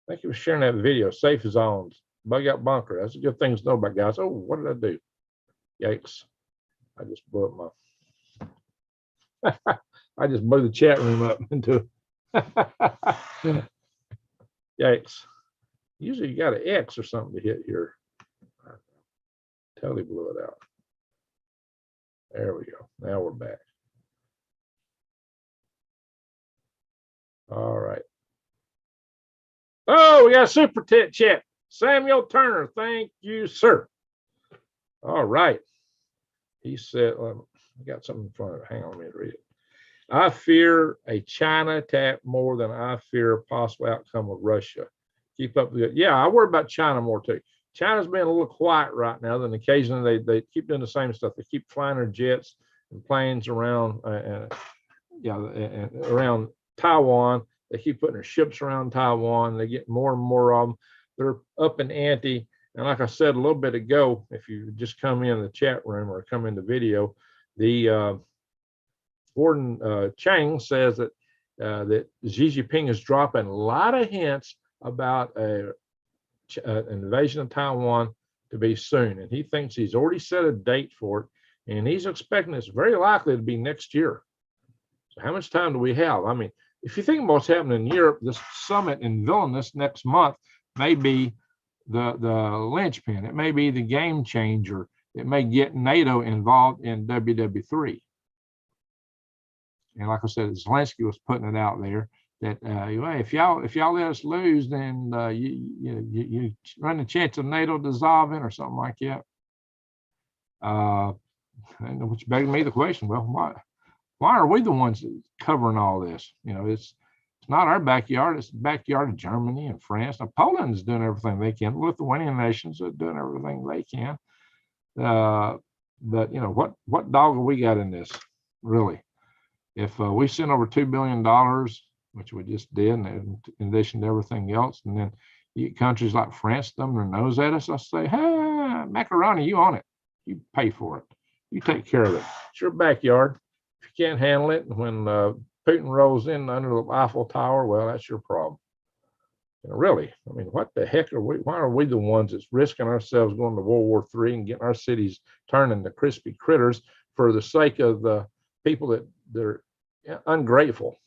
Thank you for sharing that video. Safe zones, bug out bunker. That's a good thing to know about, guys. Oh, what did I do? Yikes. I just blew up my I just blew the chat room up into yikes. Usually you got an X or something to hit here. Totally blew it out. There we go. Now we're back. All right. Oh, we got a super chat. Samuel Turner, thank you, sir. All right. He said, I got something in front of it. Hang on a minute, read it. I fear a China attack more than I fear a possible outcome with Russia. Keep up with it. Yeah, I worry about China more too. China's been a little quiet right now. Then occasionally they keep doing the same stuff. They keep flying their jets and planes around, around Taiwan. They keep putting their ships around Taiwan. They get more and more of them. They're up in ante. And like I said a little bit ago, if you just come in the chat room or come in the video, the Gordon Chang says that that Xi Jinping is dropping a lot of hints about an invasion of Taiwan to be soon. And he thinks he's already set a date for it. And he's expecting it's very likely to be next year. So how much time do we have? I mean, if you think about what's happening in Europe, this summit in Vilnius next month may be the linchpin. It may be the game changer. It may get NATO involved in WW3. And like I said, Zelensky was putting it out there that if y'all let us lose, then you run the chance of NATO dissolving or something like that. Which begs me the question: well, why are we the ones covering all this? It's not our backyard; it's the backyard of Germany and France. Now, Poland is doing everything they can. The Lithuanian nations are doing everything they can. But what dog have we got in this, really? If we send over $2 billion, which we just did, in addition to everything else, and then you get countries like France thumb their nose at us, I say, hey, macaroni, you on it. You pay for it. You take care of it. It's your backyard. If you can't handle it, when Putin rolls in under the Eiffel Tower, well, that's your problem. Really, I mean, what the heck are we? Why are we the ones that's risking ourselves going to World War III and getting our cities turned into crispy critters for the sake of the people that they're ungrateful?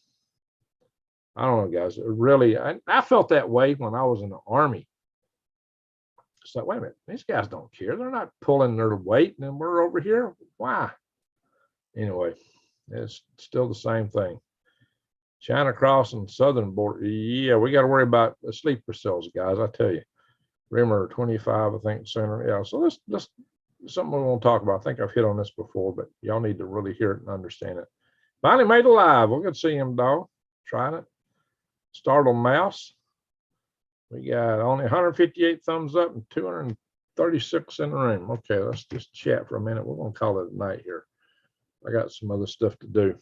I don't know, guys. Really, I felt that way when I was in the Army. It's like, wait a minute, these guys don't care. They're not pulling their weight, and we're over here. Why? Anyway, it's still the same thing. China crossing southern border. Yeah, we got to worry about the sleeper cells, guys. I tell you, rumor 25, I think, sooner. Yeah, so this something we want to talk about. I think I've hit on this before, but y'all need to really hear it and understand it. Finally made it live. We're going to see him, dog. Trying it. Startled mouse. We got only 158 thumbs up and 236 in the room. Okay, let's just chat for a minute. We're going to call it a night here. I got some other stuff to do.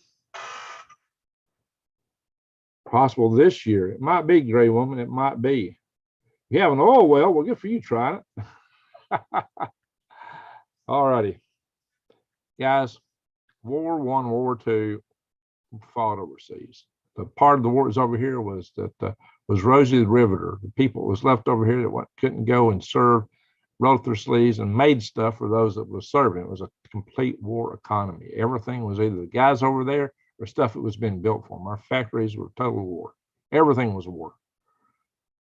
Possible this year. It might be, Gray Woman. It might be. You have an oil well. Well, good for you trying it. All righty. Guys, World War I, World War II fought overseas. The part of the war that was over here was that was Rosie the Riveter. The people that was left over here that couldn't go and serve, rolled up their sleeves and made stuff for those that was serving. It was a complete war economy. Everything was either the guys over there or stuff that was being built for them. Our factories were total war. Everything was a war.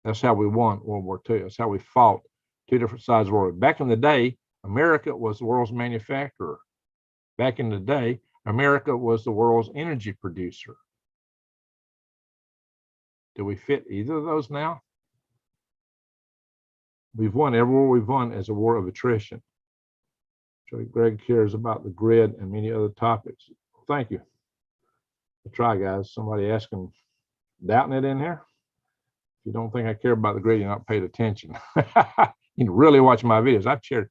That's how we won World War II. That's how we fought two different sides of the world. Back in the day, America was the world's manufacturer. Back in the day, America was the world's energy producer. Do we fit either of those now? We've won every war we've won as a war of attrition. So Greg cares about the grid and many other topics. Thank you. I'll try, guys. Somebody asking, doubting it in here? If you don't think I care about the grid, you're not paid attention. You can really watch my videos. I've chaired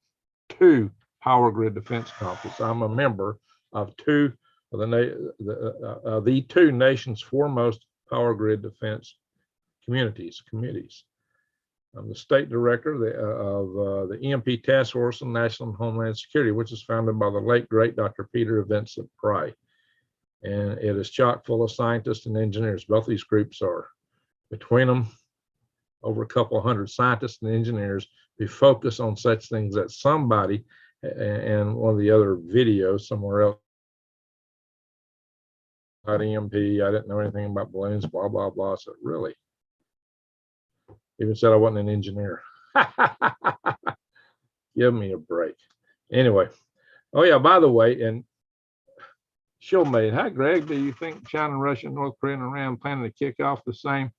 2 power grid defense conferences. I'm a member of the 2 nation's foremost power grid defense committees. I'm the state director of the EMP Task Force on National and Homeland Security, which is founded by the late, great Dr. Peter Vincent Pry. And it is chock full of scientists and engineers. Both these groups are, between them, over a couple of hundred scientists and engineers who focus on such things that somebody, and one of the other videos somewhere else, about EMP, I didn't know anything about balloons, blah, blah, blah. So really, even said I wasn't an engineer. Give me a break. Anyway, oh yeah, by the way, and Showmate, hi Greg, do you think China, Russia, North Korea, and Iran planning to kick off the same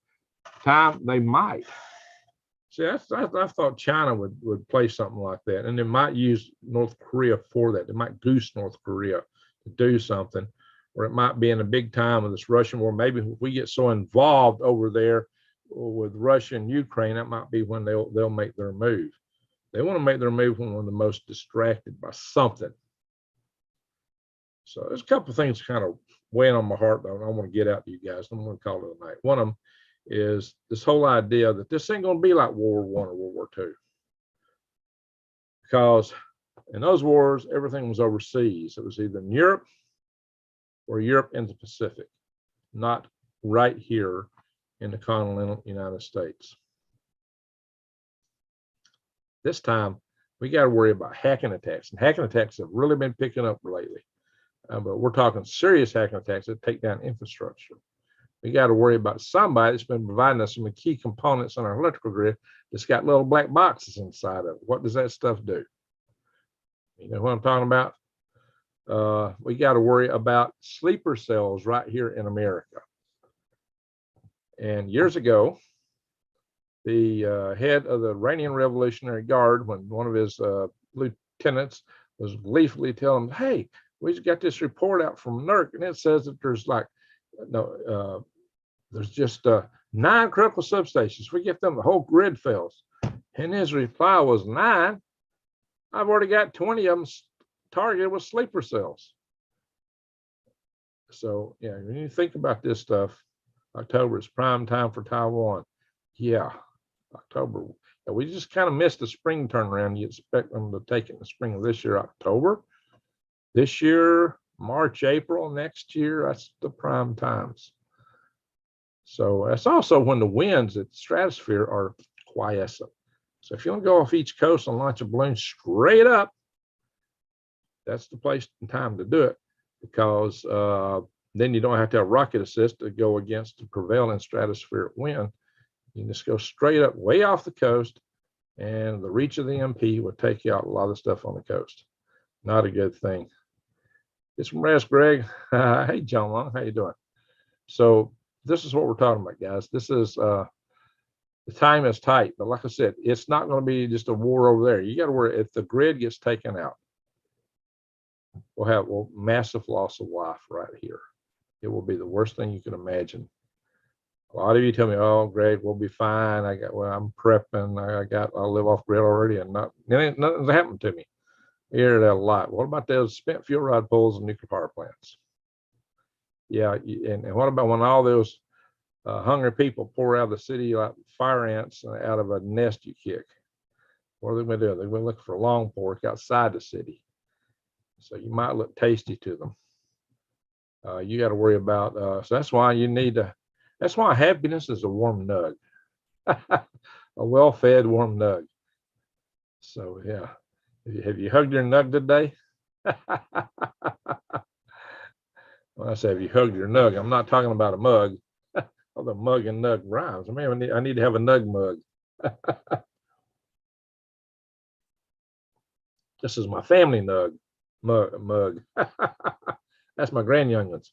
time? They might. See, I thought China would play something like that, and they might use North Korea for that. They might goose North Korea to do something, or it might be in a big time of this Russian war. Maybe if we get so involved over there with Russia and Ukraine, that might be when they'll make their move. They want to make their move when we're the most distracted by something. So there's a couple of things kind of weighing on my heart that I want to get out to you guys. I'm going to call it a night. One of them is this whole idea that this ain't going to be like World War I or World War II. Because in those wars, everything was overseas. It was either in Europe or Europe in the Pacific, not right here in the continental United States. This time, we got to worry about hacking attacks. And hacking attacks have really been picking up lately. But we're talking serious hacking attacks that take down infrastructure. We got to worry about somebody that's been providing us some key components on our electrical grid that's got little black boxes inside of it. What does that stuff do? You know what I'm talking about? We got to worry about sleeper cells right here in America. And years ago, the head of the Iranian Revolutionary Guard, when one of his lieutenants was gleefully telling him, hey, we just got this report out from Nuke, and it says that there's like, there's just 9 critical substations. If we get them, the whole grid fails. And his reply was 9. I've already got 20 of them targeted with sleeper cells. So yeah, when you think about this stuff, October is prime time for Taiwan. Yeah, October. Yeah, we just kind of missed the spring turnaround. You expect them to take it in the spring of this year, October. This year, March, April, next year, that's the prime times. So that's also when the winds at the stratosphere are quiescent. So if you want to go off each coast and launch a balloon straight up, that's the place and time to do it, because then you don't have to have rocket assist to go against the prevailing stratospheric wind. You can just go straight up way off the coast, and the reach of the MP will take you out a lot of stuff on the coast. Not a good thing. It's from Rest, Greg. Hey, John Long, how you doing? So this is what we're talking about, guys. This is the time is tight, but like I said, it's not going to be just a war over there. You got to worry if the grid gets taken out. We'll have massive loss of life right here. It will be the worst thing you can imagine. A lot of you tell me, "Oh, Greg, we'll be fine. I'm prepping. I live off grid already, and nothing's happened to me." You hear that a lot. What about those spent fuel rod pools and nuclear power plants? Yeah, and what about when all those hungry people pour out of the city like fire ants out of a nest you kick? What are they going to do? They're going to look for long pork outside the city. So you might look tasty to them. You got to worry about, so that's why you need to, that's why happiness is a warm nug, a well-fed warm nug. So yeah, have you hugged your nug today? When I say have you hugged your nug, I'm not talking about a mug. Although mug and nug rhymes. I need to have a nug mug. This is my family nug mug. That's my grand youngins.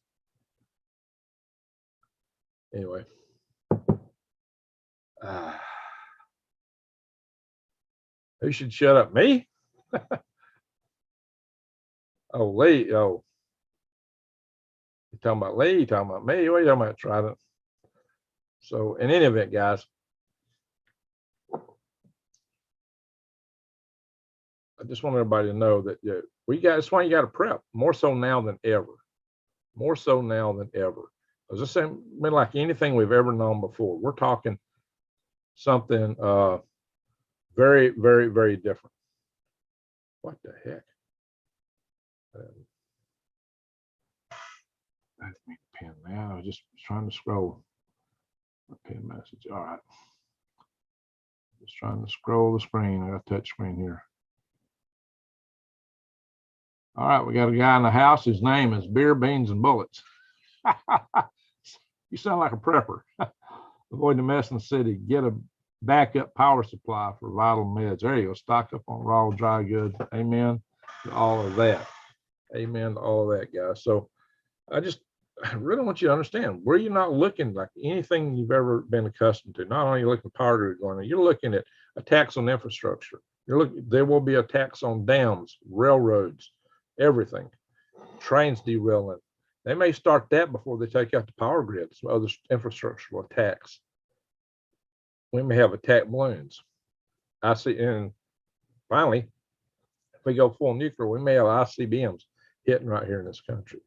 Anyway. Who should shut up? Me? Oh, Lee. Oh. You talking about Lee? You talking about me? What are you talking about, Trident? So in any event, guys, I just want everybody to know that that's why you got to prep more so now than ever. More so now than ever. Because this ain't been like anything we've ever known before. We're talking something very, very, very different. What the heck? I didn't mean to pin that. I was just trying to scroll. Pin message. All right. Just trying to scroll the screen. I got a touch screen here. All right, we got a guy in the house. His name is Beer, Beans, and Bullets. You sound like a prepper. Avoid the mess in the city. Get a backup power supply for vital meds. There you go. Stock up on raw, dry goods. Amen to all of that. Amen to all of that, guys. So I really want you to understand where you're not looking like anything you've ever been accustomed to. Not only are you looking at power grid going on, you're looking at attacks on infrastructure. There will be attacks on dams, railroads, everything, trains derailing. They may start that before they take out the power grid, some other infrastructural attacks. We may have attack balloons. And finally, if we go full nuclear, we may have ICBMs hitting right here in this country.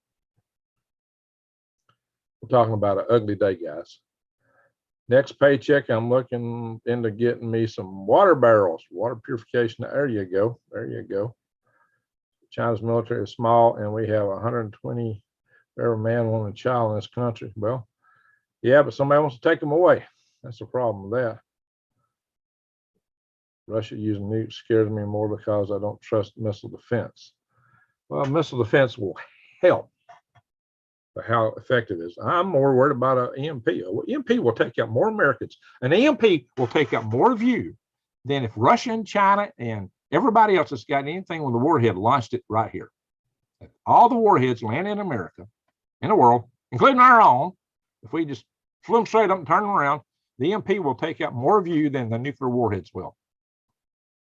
We're talking about an ugly day, guys. Next paycheck, I'm looking into getting me some water barrels, water purification. There you go. There you go. China's military is small, and we have 120 every man, woman, and child in this country. Well, yeah, but somebody wants to take them away. That's the problem with that. Russia using nukes scares me more because I don't trust missile defense. Well, missile defense will help. how effective it is. I'm more worried about an EMP. EMP will take out more Americans. An EMP will take out more of you than if Russia and China and everybody else that's got anything with the warhead launched it right here. If all the warheads land in America, in the world, including our own, if we just flew them straight up and turn them around, the EMP will take out more of you than the nuclear warheads will.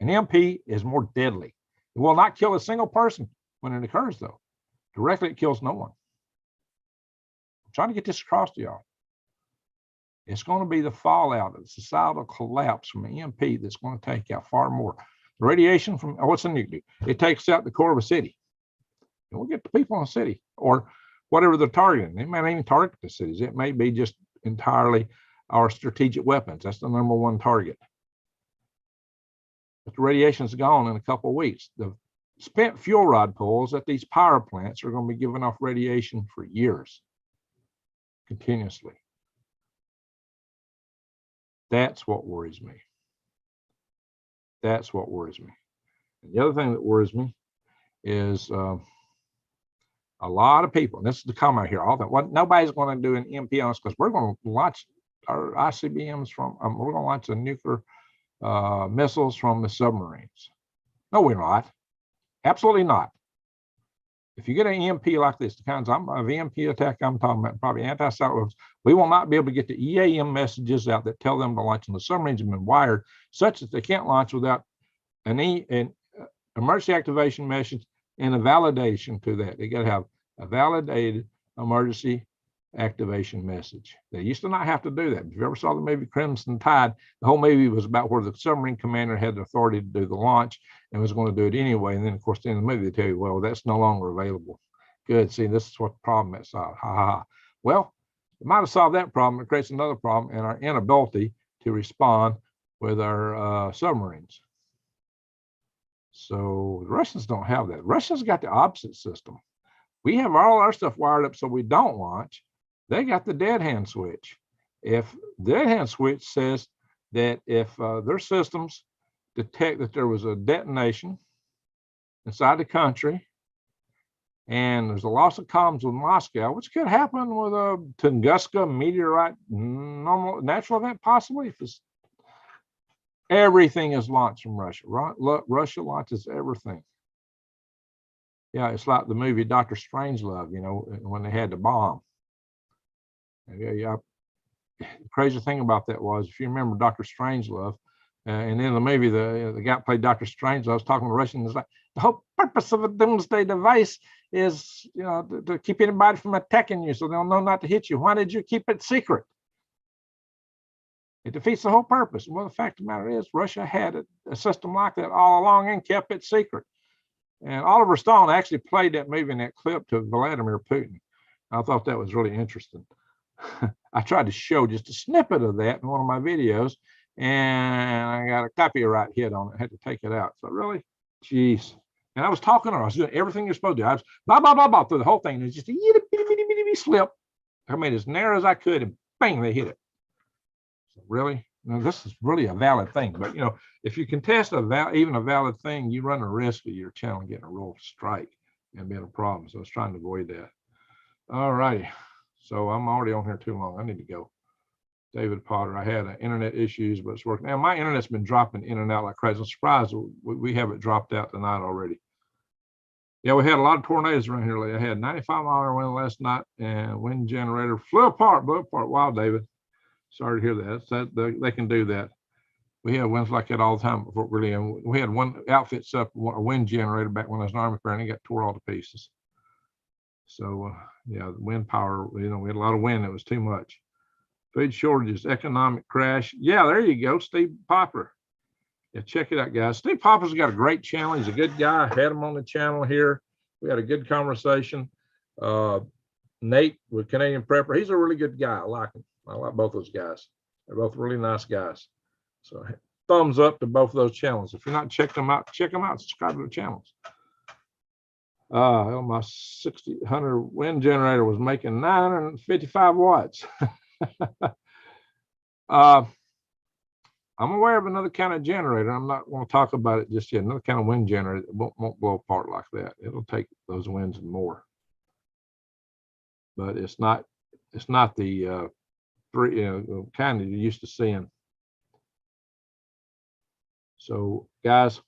An EMP is more deadly. It will not kill a single person when it occurs, though. Directly, it kills no one. I'm trying to get this across to y'all. It's going to be the fallout of the societal collapse from an EMP that's going to take out far more. The radiation from, what's a nuke do? It takes out the core of a city. And we'll get the people in the city or whatever they're targeting. They may not even target the cities. It may be just entirely our strategic weapons. That's the number one target. But the radiation's gone in a couple of weeks. The spent fuel rod pools at these power plants are going to be giving off radiation for years, continuously. That's what worries me. That's what worries me. And the other thing that worries me is a lot of people, and this is the comment here, all that, what nobody's going to do an EMP on us because we're going to launch our ICBMs from, we're going to launch the nuclear missiles from the submarines. No, we're not. Absolutely not. If you get an EMP like this, the kinds of EMP attack I'm talking about, probably anti-satellite, we will not be able to get the EAM messages out that tell them to launch, and the submarines have been wired such that they can't launch without an emergency activation message and a validation to that. They got to have a validated emergency activation message. They used to not have to do that. If you ever saw the movie Crimson Tide, the whole movie was about where the submarine commander had the authority to do the launch and was going to do it anyway. And then, of course, at the end of the movie, they tell you, well, that's no longer available. Good. See, this is what the problem is solved. Ha ha ha. Well, it might have solved that problem. It creates another problem in our inability to respond with our submarines. So the Russians don't have that. Russians got the opposite system. We have all our stuff wired up so we don't launch. They got the dead hand switch. If the dead hand switch says that if their systems detect that there was a detonation inside the country and there's a loss of comms with Moscow, which could happen with a Tunguska meteorite natural event, possibly, if it's everything is launched from Russia. Russia launches everything. Yeah, it's like the movie Dr. Strangelove, you know, when they had the bomb. Yeah. The crazy thing about that was, if you remember Dr. Strangelove, and in the movie, the guy played Dr. Strangelove was talking to Russians, like, the whole purpose of a doomsday device is, you know, to keep anybody from attacking you so they'll know not to hit you. Why did you keep it secret? It defeats the whole purpose. Well, the fact of the matter is, Russia had a system like that all along and kept it secret. And Oliver Stone actually played that movie in that clip to Vladimir Putin. I thought that was really interesting. I tried to show just a snippet of that in one of my videos, and I got a copyright hit on it. I had to take it out. So really, geez. And I was talking to her. I was doing everything you're supposed to do. I was blah, blah, blah, blah through the whole thing. And it's just a itty bitty slip. I made it as narrow as I could, and bang, they hit it. So really? Now, this is really a valid thing. But, you know, if you contest even a valid thing, you run the risk of your channel getting a royal strike and being a problem. So I was trying to avoid that. All righty. So I'm already on here too long. I need to go. David Potter, I had internet issues, but it's working. Now, my internet's been dropping in and out like crazy. I'm surprised we have it dropped out tonight already. Yeah, we had a lot of tornadoes around here lately. I had 95-mile wind last night, and wind generator blew apart. Wow, David. Sorry to hear that. They can do that. We had winds like that all the time before, really. And we had one outfit set up a wind generator back when I was an Army Corps, and it got tore all to pieces. So, yeah, the wind power, you know, we had a lot of wind. It was too much. Food shortages, economic crash. Yeah, there you go, Steve Popper. Yeah, check it out, guys. Steve Popper's got a great channel. He's a good guy. I had him on the channel here. We had a good conversation. Nate with Canadian Prepper, he's a really good guy. I like him. I like both those guys. They're both really nice guys. So thumbs up to both of those channels. If you're not checking them out, check them out. Subscribe to the channels. My 1600 wind generator was making 955 watts. I'm aware of another kind of generator. I'm not going to talk about it just yet. Another kind of wind generator that won't blow apart like that. It'll take those winds and more. but it's not the kind that you're used to seeing. So, guys,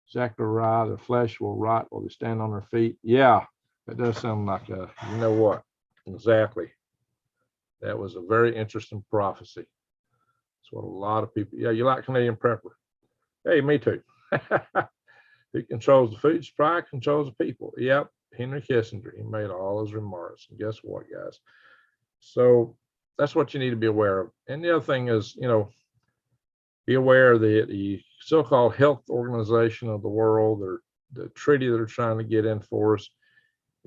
exactly right. The flesh will rot while they stand on their feet. Yeah, that does sound like you know what? Exactly. That was a very interesting prophecy. That's what a lot of people. Yeah, you like Canadian prepper? Hey, me too. Who controls the food supply controls the people. Yep, Henry Kissinger. He made all those remarks. And guess what, guys? So that's what you need to be aware of. And the other thing is, be aware that the so-called health organization of the world, or the treaty they're trying to get in for us,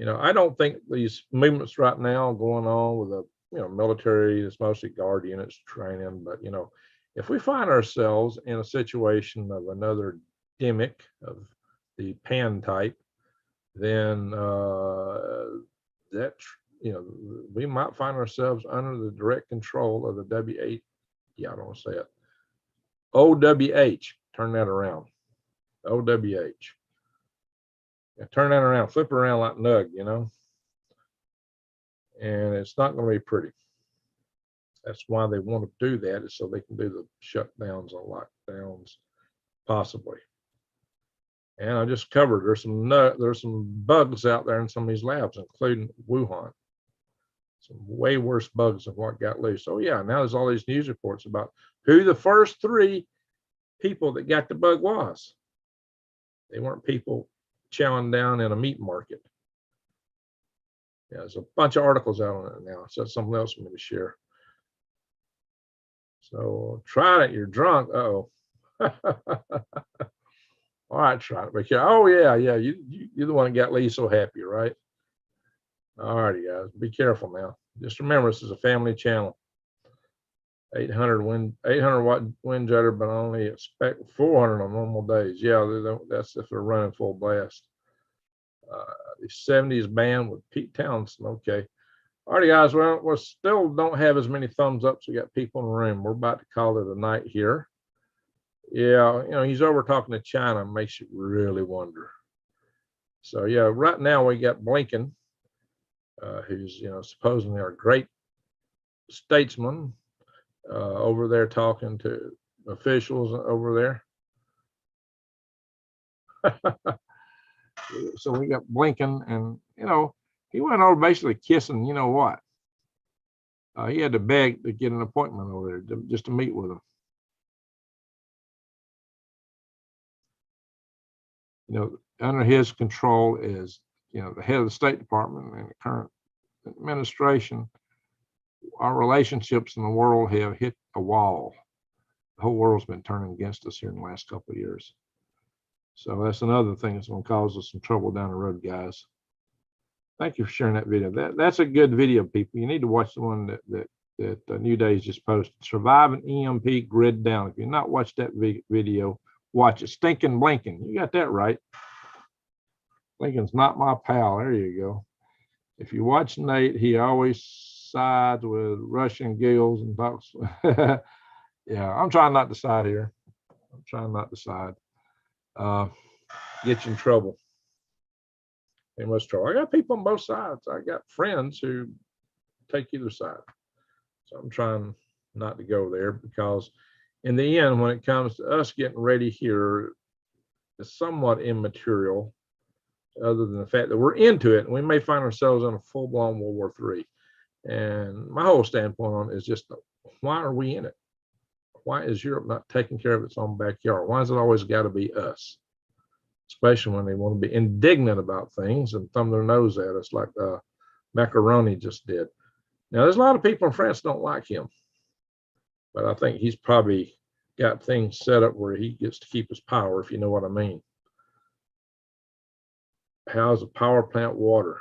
I don't think these movements right now going on with the military, it's mostly guard units training, but if we find ourselves in a situation of another demic of the pan type, then that we might find ourselves under the direct control of the W8. Yeah, I don't want to say it. OWH. Turn that around. OWH. Yeah, turn that around. Flip it around like Nug, and it's not going to be pretty. That's why they want to do that, is so they can do the shutdowns and lockdowns, possibly. And I just covered there's some bugs out there in some of these labs, including Wuhan. Some way worse bugs than what got loose. Oh yeah, now there's all these news reports about who the first 3 people that got the bug was. They weren't people chowing down in a meat market. Yeah, there's a bunch of articles out on it now. So that's something else I'm going to share. So try it. You're drunk. Uh-oh. All right, try it. But yeah, oh yeah. You're the one that got Lee so happy, right? All righty, guys. Be careful now. Just remember, this is a family channel. 800 watt wind jetter, but only expect 400 on normal days. Yeah, that's if they're running full blast. The 70s band with Pete Townsend. Okay. All right, guys. Well, we still don't have as many thumbs up, so we got people in the room. We're about to call it a night here. Yeah, he's over talking to China. Makes you really wonder. So yeah, right now we got Blinken, who's supposedly our great statesman, over there talking to officials over there. So we got Blinken, and he went over basically kissing. You know what? He had to beg to get an appointment over there just to meet with him. Under his control is the head of the State Department and the current administration. Our relationships in the world have hit a wall. The whole world's been turning against us here in the last couple of years. So that's another thing that's going to cause us some trouble down the road, guys. Thank you for sharing that video. That's a good video, people. You need to watch the one that New Days just posted. Surviving EMP Grid Down. If you've not watched that video, watch it. Stinking Blinken. You got that right. Blinken's not my pal. There you go. If you watch Nate, he always sides with Russian giggles and talks. Yeah, I'm trying not to side here. I'm trying not to side. Get you in trouble. In much trouble. I got people on both sides. I got friends who take either side. So I'm trying not to go there, because in the end, when it comes to us getting ready here, it's somewhat immaterial, other than the fact that we're into it, and we may find ourselves in a full-blown World War III. And my whole standpoint on it is just, why are we in it? Why is Europe not taking care of its own backyard? Why has it always got to be us? Especially when they want to be indignant about things and thumb their nose at us like Macaroni just did. Now, there's a lot of people in France don't like him, but I think he's probably got things set up where he gets to keep his power, if you know what I mean. How's the power plant water?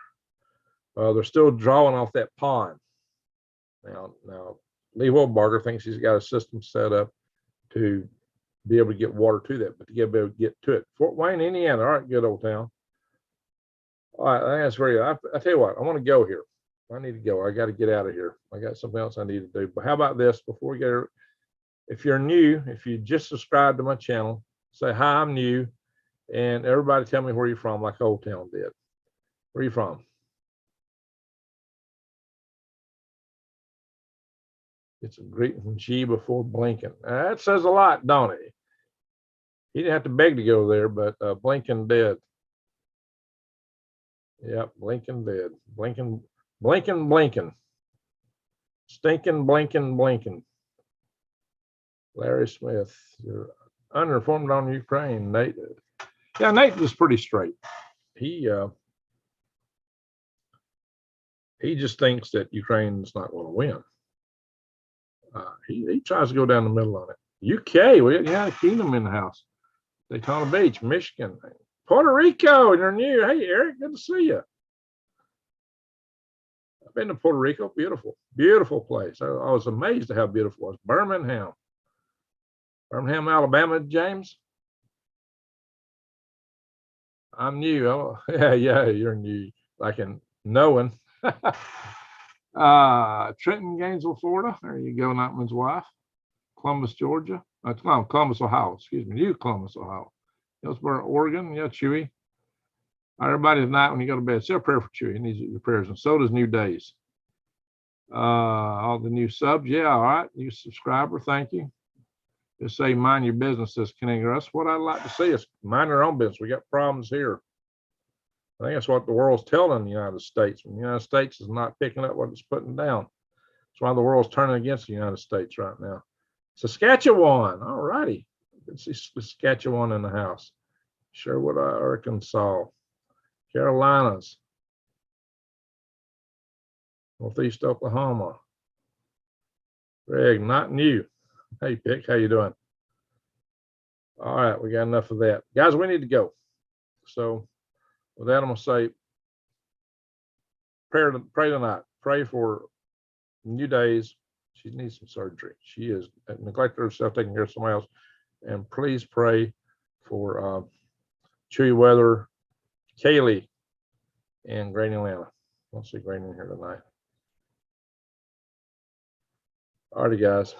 They're still drawing off that pond. Now, Lee Wilbarger thinks he's got a system set up to be able to get water to that, but to be able to get to it. Fort Wayne, Indiana. All right, good old town. All right, I think that's very. I tell you what, I want to go here. I need to go. I got to get out of here. I got something else I need to do. But how about this? Before we get, if you're new, if you just subscribe to my channel, say hi, I'm new, and everybody tell me where you're from, like Old Town did. Where are you from? It's a great G before Blinken. That says a lot, don't it? He didn't have to beg to go there, but Blinken did. Yep, Blinken did. Blinken. Stinking Blinken. Larry Smith, you're uninformed on Ukraine, Nate. Yeah, Nate was pretty straight. He just thinks that Ukraine's not going to win. He tries to go down the middle on it. UK, we had a kingdom in the house. Daytona Beach, Michigan, Puerto Rico, you're new. Hey, Eric, good to see you. I've been to Puerto Rico. Beautiful place. I was amazed at how beautiful it was. Birmingham, Alabama, James. I'm new. Oh, yeah, you're new. Like in knowing. Trenton, Gainesville, Florida. There you go, Nightman's wife. Columbus, Georgia. Columbus, Ohio. Excuse me. New Columbus, Ohio. Hillsboro, Oregon. Yeah, Chewy. All right, everybody tonight when you go to bed, say a prayer for Chewy. He needs your prayers, and so does New Days. All the new subs. Yeah, all right. New subscriber. Thank you. Just say mind your business, says Kenny. That's what I'd like to see is mind our own business. We got problems here. I think that's what the world's telling the United States. The United States is not picking up what it's putting down. That's why the world's turning against the United States right now. Saskatchewan. All righty. Good to see Saskatchewan in the house. Sherwood, Arkansas. Carolinas. Northeast Oklahoma. Greg, not new. Hey, Pick, how you doing? All right, we got enough of that. Guys, we need to go. So with that, I'm going to say, pray tonight. Pray for New Days. She needs some surgery. She is neglected herself, taking care of somebody else. And please pray for Chewy Weather, Kaylee, and Great Atlanta. I don't see Great in here tonight. All righty, guys.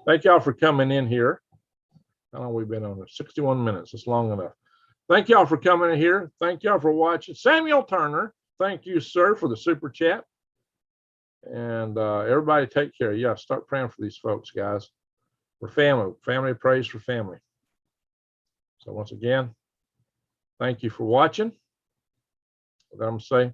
Thank y'all for coming in here. How long have we been on this? 61 minutes. It's long enough. Thank y'all for coming in here. Thank y'all for watching. Samuel Turner, thank you, sir, for the super chat. And everybody take care. Yeah, start praying for these folks, guys. We're family. Family prays for family. So once again, thank you for watching. What I'm saying,